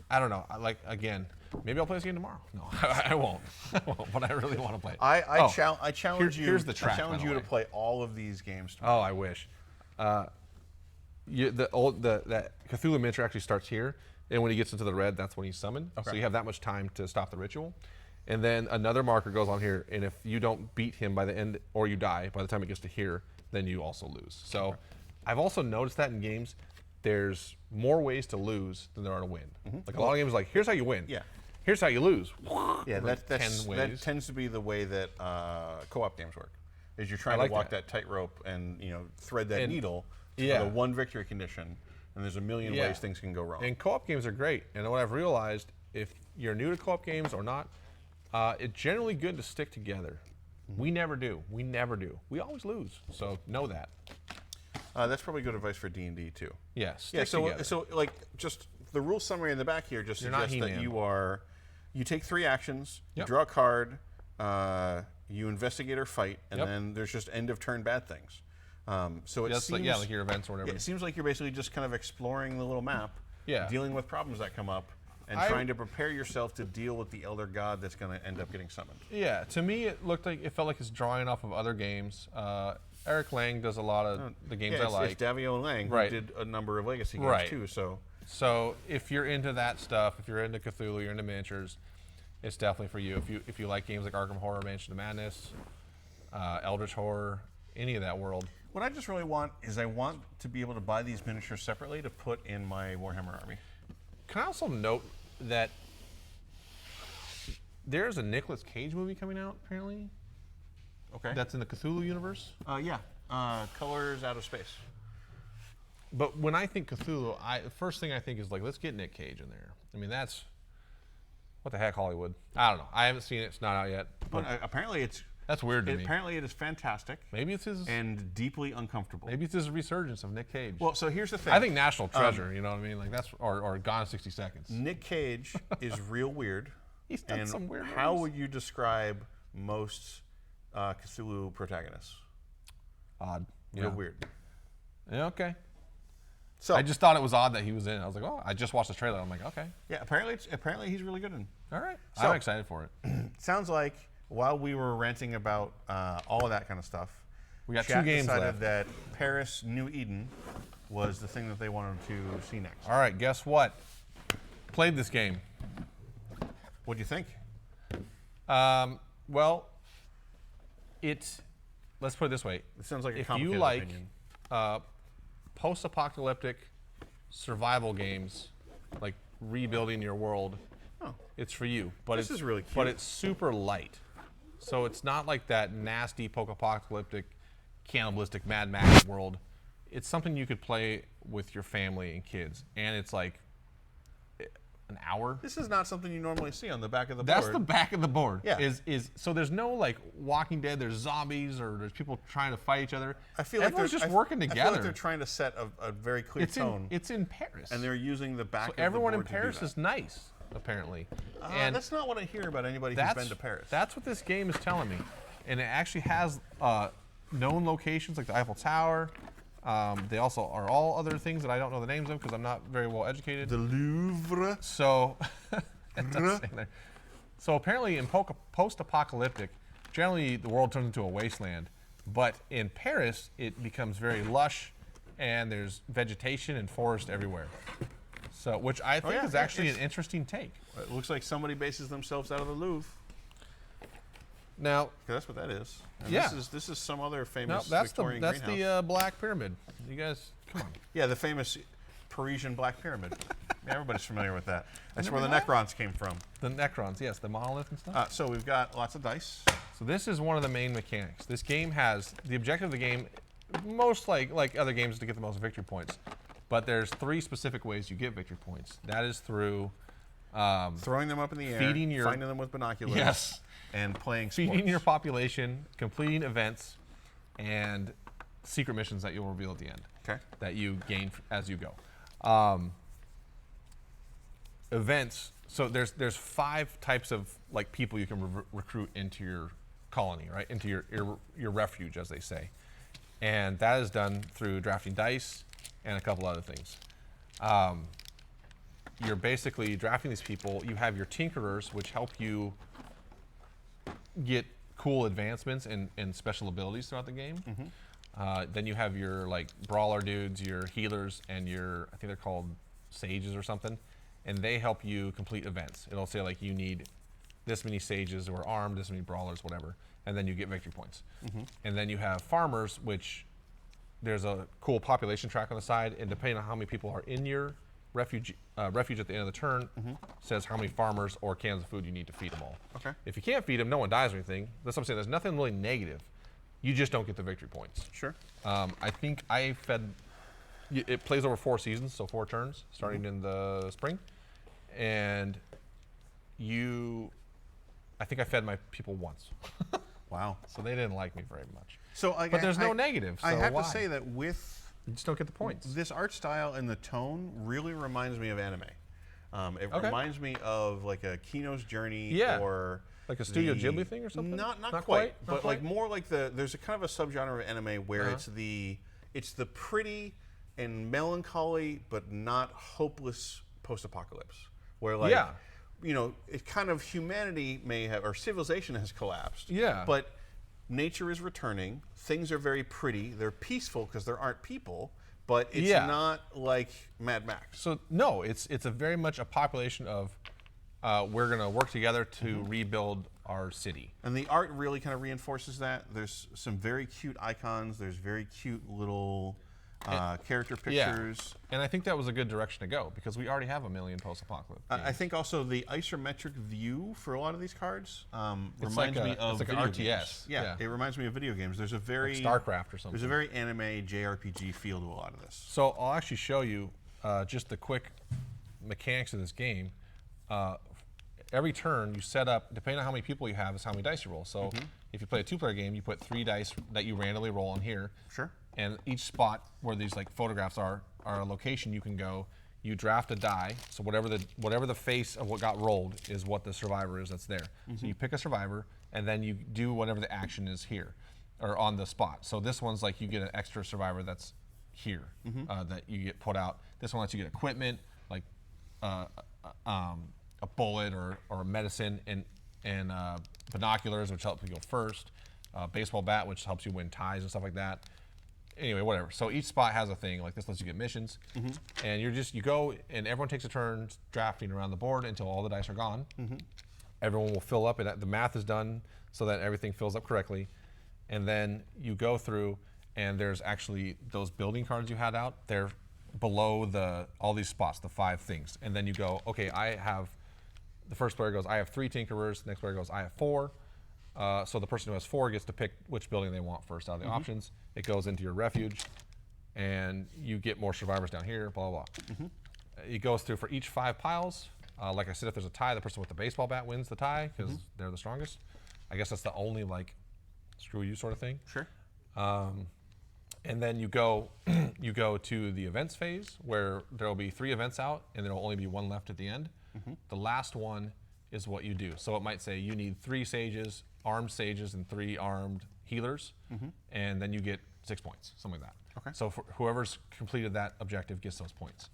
I don't know. Again, maybe I'll play this game tomorrow. No, I won't. But I really want to play it. I challenge you. Here's the track, I challenge by the you to way. play all of these games tomorrow. Oh, I wish. That Cthulhu miniature actually starts here, and when he gets into the red, that's when he's summoned. So Okay. you have that much time to stop the ritual. And then another marker goes on here, and if you don't beat him by the end, or you die by the time it gets to here, then you also lose. So I've also noticed that in games, there's more ways to lose than there are to win. Like a lot of games, like here's how you win. Yeah. Here's how you lose. Yeah, Like 10 ways. that tends to be the way that co-op games work. Is you're trying like to walk that. that tightrope and thread that needle to yeah. the one victory condition, and there's a million ways things can go wrong. And co-op games are great. And what I've realized, if you're new to co-op games or not, it's generally good to stick together. We never do. We never do. We always lose. So know that. That's probably good advice for D&D too. Yeah. Yeah. Together. So like just the rule summary in the back here just suggests that you take 3 actions, you draw a card, you investigate or fight, and then there's just end of turn bad things. So it seems like your events or whatever. Yeah, it seems like you're basically just kind of exploring the little map, dealing with problems that come up, and trying to prepare yourself to deal with the elder god that's going to end up getting summoned. Yeah, to me it felt like it's drawing off of other games. Eric Lang does a lot of the games I like. It's Davio and Lang who did a number of legacy games too. So if you're into that stuff, if you're into Cthulhu, you're into miniatures, it's definitely for you. If you like games like Arkham Horror, Mansion of Madness, Eldritch Horror, any of that world. What I just really want is I want to be able to buy these miniatures separately to put in my Warhammer army. Can I also note that there's a Nicolas Cage movie coming out, apparently? Okay. That's in the Cthulhu universe? Colors Out of Space. But when I think Cthulhu, the first thing I think is like, let's get Nick Cage in there. I mean, that's, what the heck, Hollywood? I don't know. I haven't seen it. It's not out yet. But apparently it's... That's weird to me. Apparently it is fantastic. Maybe it's his... And deeply uncomfortable. Maybe it's his resurgence of Nick Cage. Well, so here's the thing. I think National Treasure, you know what I mean? Like that's, or Gone in 60 Seconds. Nick Cage is real weird. He's done some weird How movies. would you describe most Cthulhu protagonists? Odd. Real weird. Yeah, okay. So I just thought it was odd that he was in it. I was like, oh, I just watched the trailer. I'm like, okay. Yeah, apparently he's really good in. All right. So, I'm excited for it. Sounds like while we were ranting about all of that kind of stuff, we got chat 2 games decided left. that Paris New Eden was the thing that they wanted to see next. All right, guess what? Played this game. What'd you think? Well, let's put it this way. It sounds like a if complicated you like opinion. post-apocalyptic survival games, like rebuilding your world, it's for you. But This is really cute. But it's super light. So it's not like that nasty post-apocalyptic, cannibalistic Mad Max world. It's something you could play with your family and kids, and it's like an hour. This is not something you normally see on the back of the board. That's the back of the board. Yeah. So there's no like Walking Dead. There's zombies or there's people trying to fight each other. I feel like everyone's they're just working together. I feel like they're trying to set a very clear tone. It's in Paris. And they're using the back so of the everyone board in Paris to do is nice, apparently. that. And That's not what I hear about anybody who's been to Paris. That's what this game is telling me. And it actually has known locations like the Eiffel Tower. They also are all other things that I don't know the names of because I'm not very well educated. The Louvre. So, it does say there. So apparently in post-apocalyptic, generally the world turns into a wasteland. But in Paris, it becomes very lush, and there's vegetation and forest everywhere. So, which I think is actually an interesting take. It looks like somebody bases themselves out of the Louvre. Now, That's what that is. And Yeah. This is some other no, famous that's Victorian the greenhouse. Black Pyramid. You guys, come on. Yeah, the famous Parisian Black Pyramid. Yeah, everybody's familiar with that. That's where the Remember Necrons came from. The Necrons, yes, the monolith and stuff. So we've got lots of dice. So this is one of the main mechanics. This game has the objective of the game, most like other games, is to get the most victory points. But there's 3 specific ways you get victory points. That is through Throwing them up in the air, finding them with binoculars, Yes. and playing feeding sports. your population, completing events, and secret missions that you'll reveal at the end. Okay. That you gain as you go. Events. So there's 5 types of like people you can recruit into your colony, right? Into your refuge, as they say, and that is done through drafting dice and a couple other things. You're basically drafting these people. You have your tinkerers, which help you get cool advancements and special abilities throughout the game. Then you have your like brawler dudes, your healers, and your, I think they're called sages or something, and they help you complete events. It'll say like you need this many sages who are armed, this many brawlers, whatever, and then you get victory points. And then you have farmers, which there's a cool population track on the side, and depending on how many people are in your refuge at the end of the turn, says how many farmers or cans of food you need to feed them all. Okay. If you can't feed them, no one dies or anything. That's what I'm saying. There's nothing really negative. You just don't get the victory points. Sure. I think I fed. It plays over 4 seasons, so 4 turns, starting in the spring, and I think I fed my people once. Wow. So they didn't like me very much. So, but there's no negative. So I have why? to say that with You just don't get the points. this art style and the tone really reminds me of anime. It reminds me of like a Kino's Journey or like a Studio Ghibli thing or something. Not quite, quite, not but quite? like more like there's a kind of a subgenre of anime where it's the pretty and melancholy but not hopeless post-apocalypse, where like it kind of humanity may have or civilization has collapsed. Yeah. But nature is returning. Things are very pretty. They're peaceful because there aren't people, but it's not like Mad Max. So no, it's a very much a population of we're going to work together to rebuild our city. And the art really kind of reinforces that. There's some very cute icons. There's very cute little character pictures. And I think that was a good direction to go because we already have a million post-apocalypse. I think also the isometric view for a lot of these cards reminds me of it's like video an RTS. games. Yeah, it reminds me of video games. There's a very like StarCraft or something. There's a very anime JRPG feel to a lot of this. So I'll actually show you just the quick mechanics of this game. Every turn you set up, depending on how many people you have, is how many dice you roll. So if you play a 2-player game, you put 3 dice that you randomly roll on here. Sure. And each spot where these like photographs are a location you can go. You draft a die, so whatever the face of what got rolled is what the survivor is that's there. So you pick a survivor, and then you do whatever the action is here, or on the spot. So this one's like you get an extra survivor that's here that you get put out. This one lets you get equipment like a bullet or a medicine and binoculars, which help you go first. Baseball bat, which helps you win ties and stuff like that. Anyway, whatever. So each spot has a thing. Like this lets you get missions, and you go and everyone takes a turn drafting around the board until all the dice are gone. Everyone will fill up, and the math is done so that everything fills up correctly. And then you go through, and there's actually those building cards you had out. They're below all these spots, the 5 things. And then you go, okay, the first player goes, I have 3 tinkerers. The next player goes, I have 4. So the person who has 4 gets to pick which building they want first out of the options. It goes into your refuge, and you get more survivors down here, blah, blah, blah. It goes through for each 5 piles. Like I said, if there's a tie, the person with the baseball bat wins the tie because they're the strongest. I guess that's the only like screw you sort of thing. Sure. And then you go to the events phase where there will be 3 events out, and there will only be 1 left at the end. The last one is what you do. So it might say you need 3 sages, armed sages, and 3 armed healers, and then you get 6 points, something like that. Okay. So for whoever's completed that objective gets those points.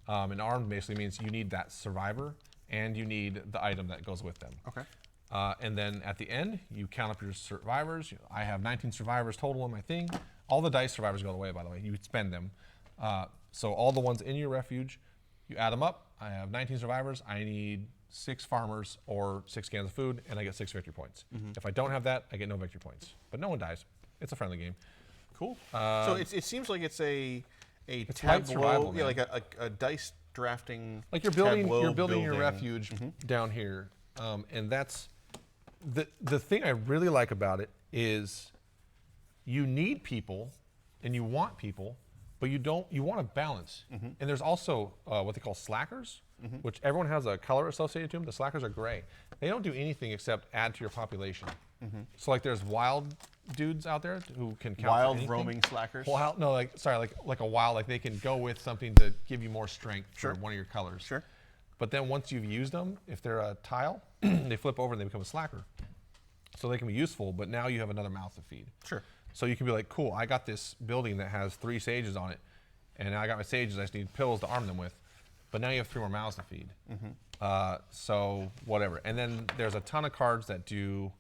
And armed basically means you need that survivor and you need the item that goes with them. Okay. And then at the end, you count up your survivors. I have 19 survivors total on my thing. All the dice survivors go away, by the way. You spend them. So all the ones in your refuge, you add them up. I have 19 survivors. I need 6 farmers or 6 cans of food, and I get 6 victory points. If I don't have that, I get no victory points. But no one dies. It's a friendly game. Cool. So it seems like it's a light survival, yeah, like a dice drafting. Like you're building your refuge down here, and that's the thing I really like about it is you need people and you want people, but you want a balance. And there's also what they call slackers, which everyone has a color associated to them. The slackers are gray. They don't do anything except add to your population. So like there's wild dudes out there who can count Wild for anything. roaming slackers? Wild, no, like a wild, like they can go with something to give you more strength for one of your colors. Sure. But then once you've used them, if they're a tile, they flip over and they become a slacker. So they can be useful, but now you have another mouth to feed. Sure. So you can be like, cool, I got this building that has 3 sages on it, and now I got my sages, I just need pills to arm them with. But now you have 3 more mouths to feed. So whatever. And then there's a ton of cards that do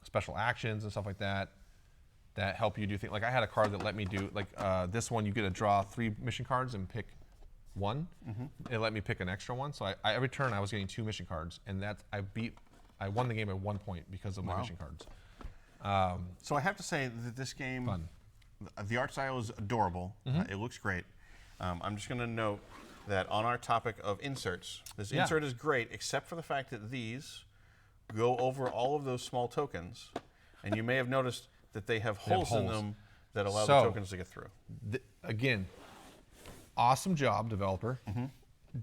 special actions and stuff like that help you do things. Like I had a card that let me do, like this one, you get to draw 3 mission cards and pick 1. It let me pick an extra one. So I every turn I was getting 2 mission cards, and I won the game at 1 point because of my mission cards. So I have to say that this game, the art style is adorable. It looks great. I'm just going to note that on our topic of inserts, this insert is great, except for the fact that these go over all of those small tokens, and you may have noticed that they have holes in them that allow the tokens to get through. Again, awesome job, developer.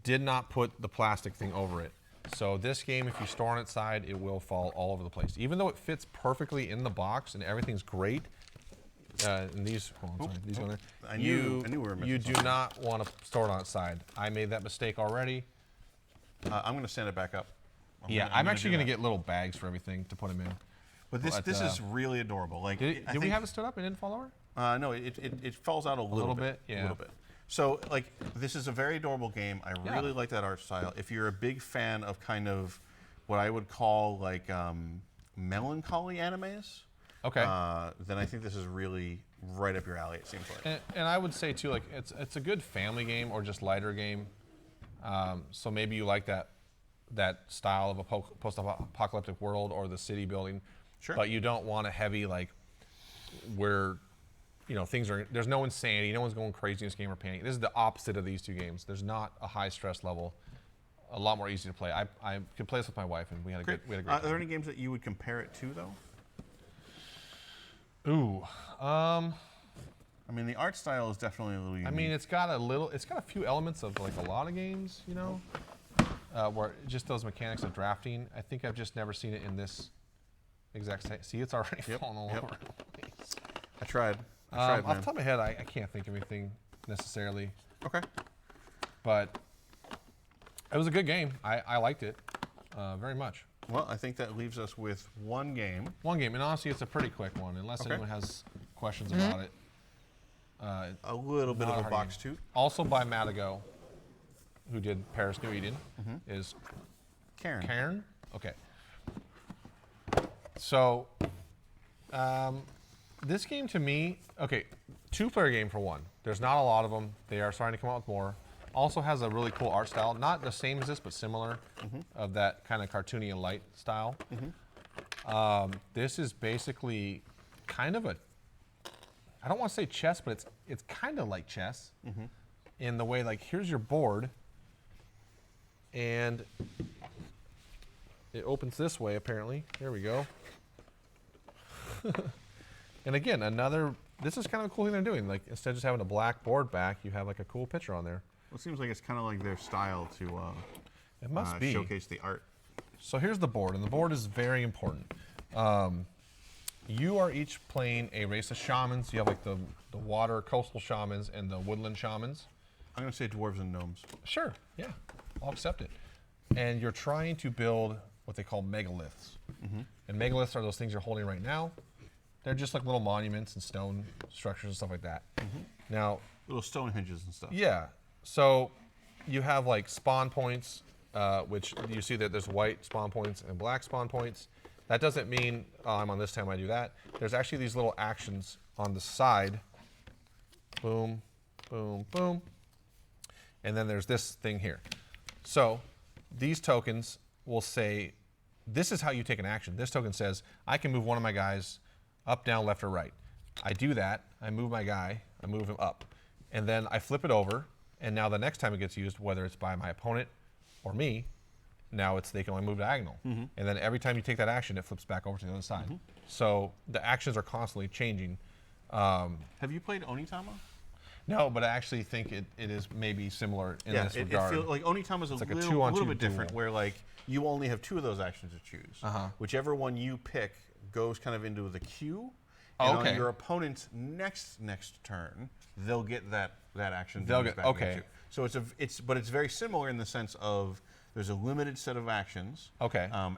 Did not put the plastic thing over it. So this game, if you store on its side, it will fall all over the place. Even though it fits perfectly in the box and everything's great, and these, these go there. I knew we were missing You do not want to store it on its side. I made that mistake already. I'm going to stand it back up. I'm actually going to get little bags for everything to put them in. But this is really adorable. Like, did we have it stood up and it didn't fall over? No, it falls out a little bit. Yeah. A little bit. So, like, this is a very adorable game. I really like that art style. If you're a big fan of kind of what I would call, like, melancholy animes, then I think this is really right up your alley, it seems like. And I would say, too, like, it's a good family game or just lighter game. So maybe you like that style of a post-apocalyptic world or the city building. Sure. But you don't want a heavy, like, where, you know, there's no insanity. No one's going crazy in this game or panicking. This is the opposite of these two games. There's not a high stress level. A lot more easy to play. I could play this with my wife, and we had a great time. Are there any games that you would compare it to, though? Ooh. I mean, the art style is definitely a little unique. I mean, it's got a few elements of, like, a lot of games, you know, where just those mechanics of drafting. I think I've just never seen it in this exact same. See, it's already falling all over the place. I tried. Off the top of my head, I can't think of anything necessarily. Okay. But it was a good game. I liked it very much. Well, I think that leaves us with one game. One game, and honestly, it's a pretty quick one, unless anyone has questions about it. A little bit of a box toot. Also by Matago, who did Paris New Eden, is Cairn. Cairn? Okay. So, this game to me, two-player game for one. There's not a lot of them. They are starting to come out with more. Also has a really cool art style. Not the same as this, but similar, of that kind of cartoony and light style. This is basically kind of I don't want to say chess, but it's kind of like chess in the way, like, here's your board, and it opens this way, apparently. There we go. And again, this is kind of a cool thing they're doing. Like, instead of just having a black board back, you have, like, a cool picture on there. Well, it seems like it's kind of like their style to it must be. Showcase the art. So here's the board, and the board is very important. You are each playing a race of shamans. You have, like, the water coastal shamans and the woodland shamans. I'm going to say dwarves and gnomes. Sure, yeah, I'll accept it. And you're trying to build what they call megaliths. And megaliths are those things you're holding right now. They're just like little monuments and stone structures and stuff like that. Now, little stone hinges and stuff. Yeah, so you have, like, spawn points, which you see that there's white spawn points and black spawn points. That doesn't mean, I'm on this time I do that. There's actually these little actions on the side. Boom, boom, boom. And then there's this thing here. So these tokens will say, this is how you take an action. This token says, I can move one of my guys up, down, left, or right. I do that. I move my guy. I move him up. And then I flip it over. And now the next time it gets used, whether it's by my opponent or me, now they can only move diagonal. And then every time you take that action, it flips back over to the other side. So the actions are constantly changing. Have you played Onitama? No, but I actually think it is maybe similar in this regard. It feels like Onitama is a little bit different, where, like, you only have two of those actions to choose. Whichever one you pick goes kind of into the queue. And on your opponent's next turn, they'll get that action. They'll get So it's very similar in the sense of there's a limited set of actions.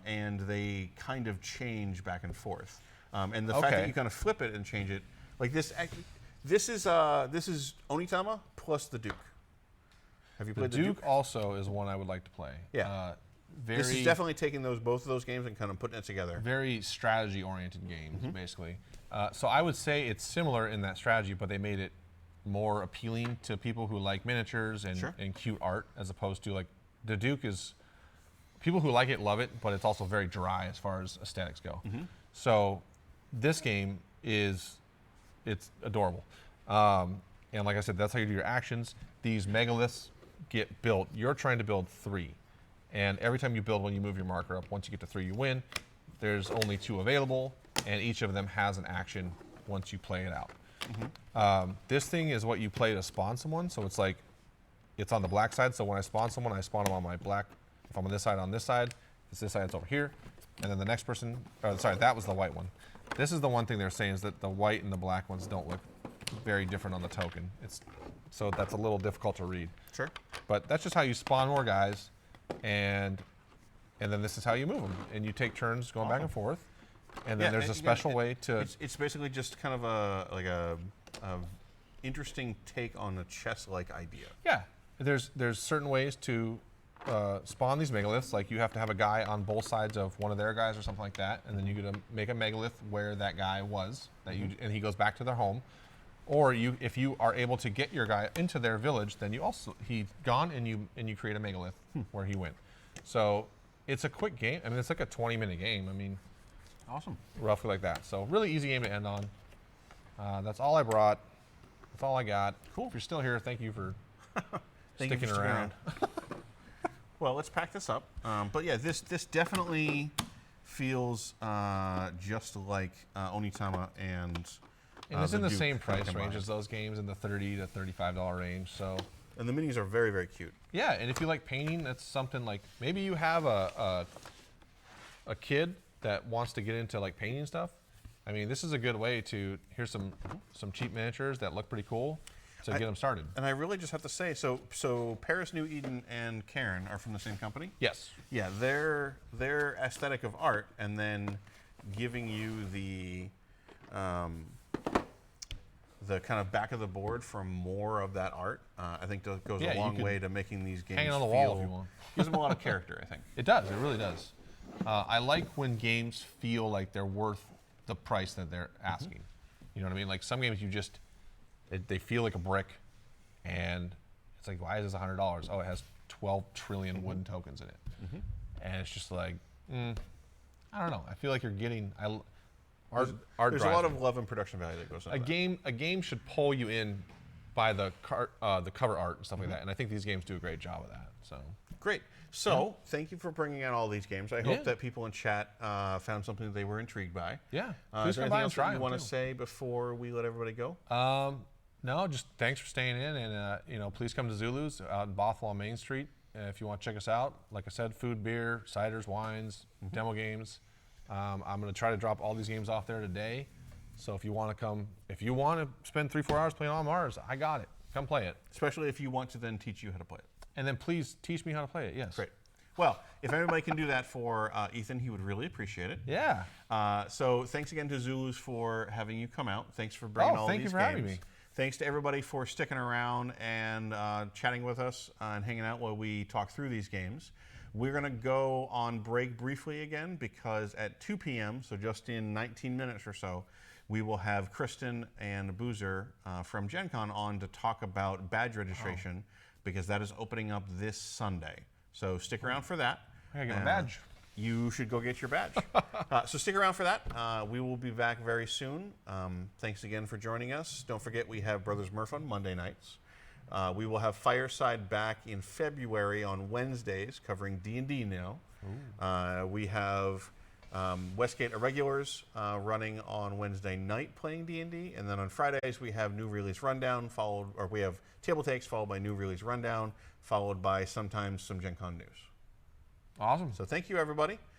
And they kind of change back and forth. And the fact that you kind of flip it and change it, like this. This is Onitama plus the Duke. Have you played the Duke? The Duke also is one I would like to play. Yeah. This is definitely taking both of those games and kind of putting it together. Very strategy-oriented games, basically. So I would say it's similar in that strategy, but they made it more appealing to people who like miniatures and cute art, as opposed to, like, the Duke is, people who like it love it, but it's also very dry as far as aesthetics go. So this game is it's adorable. And like I said, that's how you do your actions. These megaliths get built. You're trying to build 3. And every time you build one, you move your marker up. Once you get to 3, you win. There's only 2 available, and each of them has an action once you play it out. This thing is what you play to spawn someone. So it's like, it's on the black side. So when I spawn someone, I spawn them on my black. If I'm on this side, If it's this side, it's over here. And then the next person, sorry, that was the white one. This is the one thing they're saying is that the white and the black ones don't look very different on the token. So that's a little difficult to read. Sure. But that's just how you spawn more guys, and then this is how you move them. And you take turns going back and forth. And then there's a special way to. It's basically just kind of a interesting take on a chess-like idea. Yeah. There's certain ways to spawn these megaliths. Like you have to have a guy on both sides of one of their guys or something like that, and then you get to make a megalith where that guy was, and he goes back to their home. Or if you are able to get your guy into their village, then he's gone, and you create a megalith where he went. So it's a quick game. I mean, it's like a 20-minute game. I mean, awesome. Roughly like that. So really easy game to end on. That's all I brought. That's all I got. Cool. If you're still here, thank you for sticking around. Well, let's pack this up. But yeah, this definitely feels just like Onitama and it's in the same price range as those games, in the $30 to $35 range. So. And the minis are very, very cute. Yeah, and if you like painting, that's something like maybe you have a kid that wants to get into like painting stuff. I mean, this is a good way to, here's some cheap miniatures that look pretty cool to get them started. And I really just have to say, so Paris, New Eden, and Cairn are from the same company? Yes. Yeah, their aesthetic of art, and then giving you the kind of back of the board from more of that art, I think goes a long way to making these games hang it on the wall if you want. Gives them a lot of character, I think. It does. It really does. I like when games feel like they're worth the price that they're asking. You know what I mean? Like some games, they feel like a brick, and it's like, why is this $100? Oh, it has 12 trillion wooden tokens in it, and it's just like, I don't know. I feel like you're getting. There's a lot of love and production value that goes into a game should pull you in by the cover art and stuff like that, and I think these games do a great job of that. So great. So thank you for bringing out all these games. I hope that people in chat found something that they were intrigued by. Yeah. Is there anything else that you want to say before we let everybody go? No, just thanks for staying in, and please come to Zulu's out in Bothell on Main Street if you want to check us out. Like I said, food, beer, ciders, wines, demo games. I'm going to try to drop all these games off there today. So if you want to come, if you want to spend 3-4 hours playing on Mars, I got it. Come play it. Especially if you want to then teach you how to play it. And then please teach me how to play it. Yes. Great. Well, if anybody can do that for Ethan, he would really appreciate it. Yeah. So thanks again to Zulus for having you come out. Thanks for bringing all these games. Thank you for having me. Thanks to everybody for sticking around and chatting with us and hanging out while we talk through these games. We're going to go on break briefly again because at 2 p.m., so just in 19 minutes or so, we will have Kristen and Boozer from Gen Con on to talk about badge registration because that is opening up this Sunday. So stick around for that. I gotta get my badge. You should go get your badge. So stick around for that. We will be back very soon. Thanks again for joining us. Don't forget we have Brothers Murph on Monday nights. We will have Fireside back in February on Wednesdays covering D&D now. We have Westgate Irregulars running on Wednesday night playing D&D. And then on Fridays we have New Release Rundown we have Table Takes followed by New Release Rundown followed by sometimes some Gen Con news. Awesome. So thank you everybody.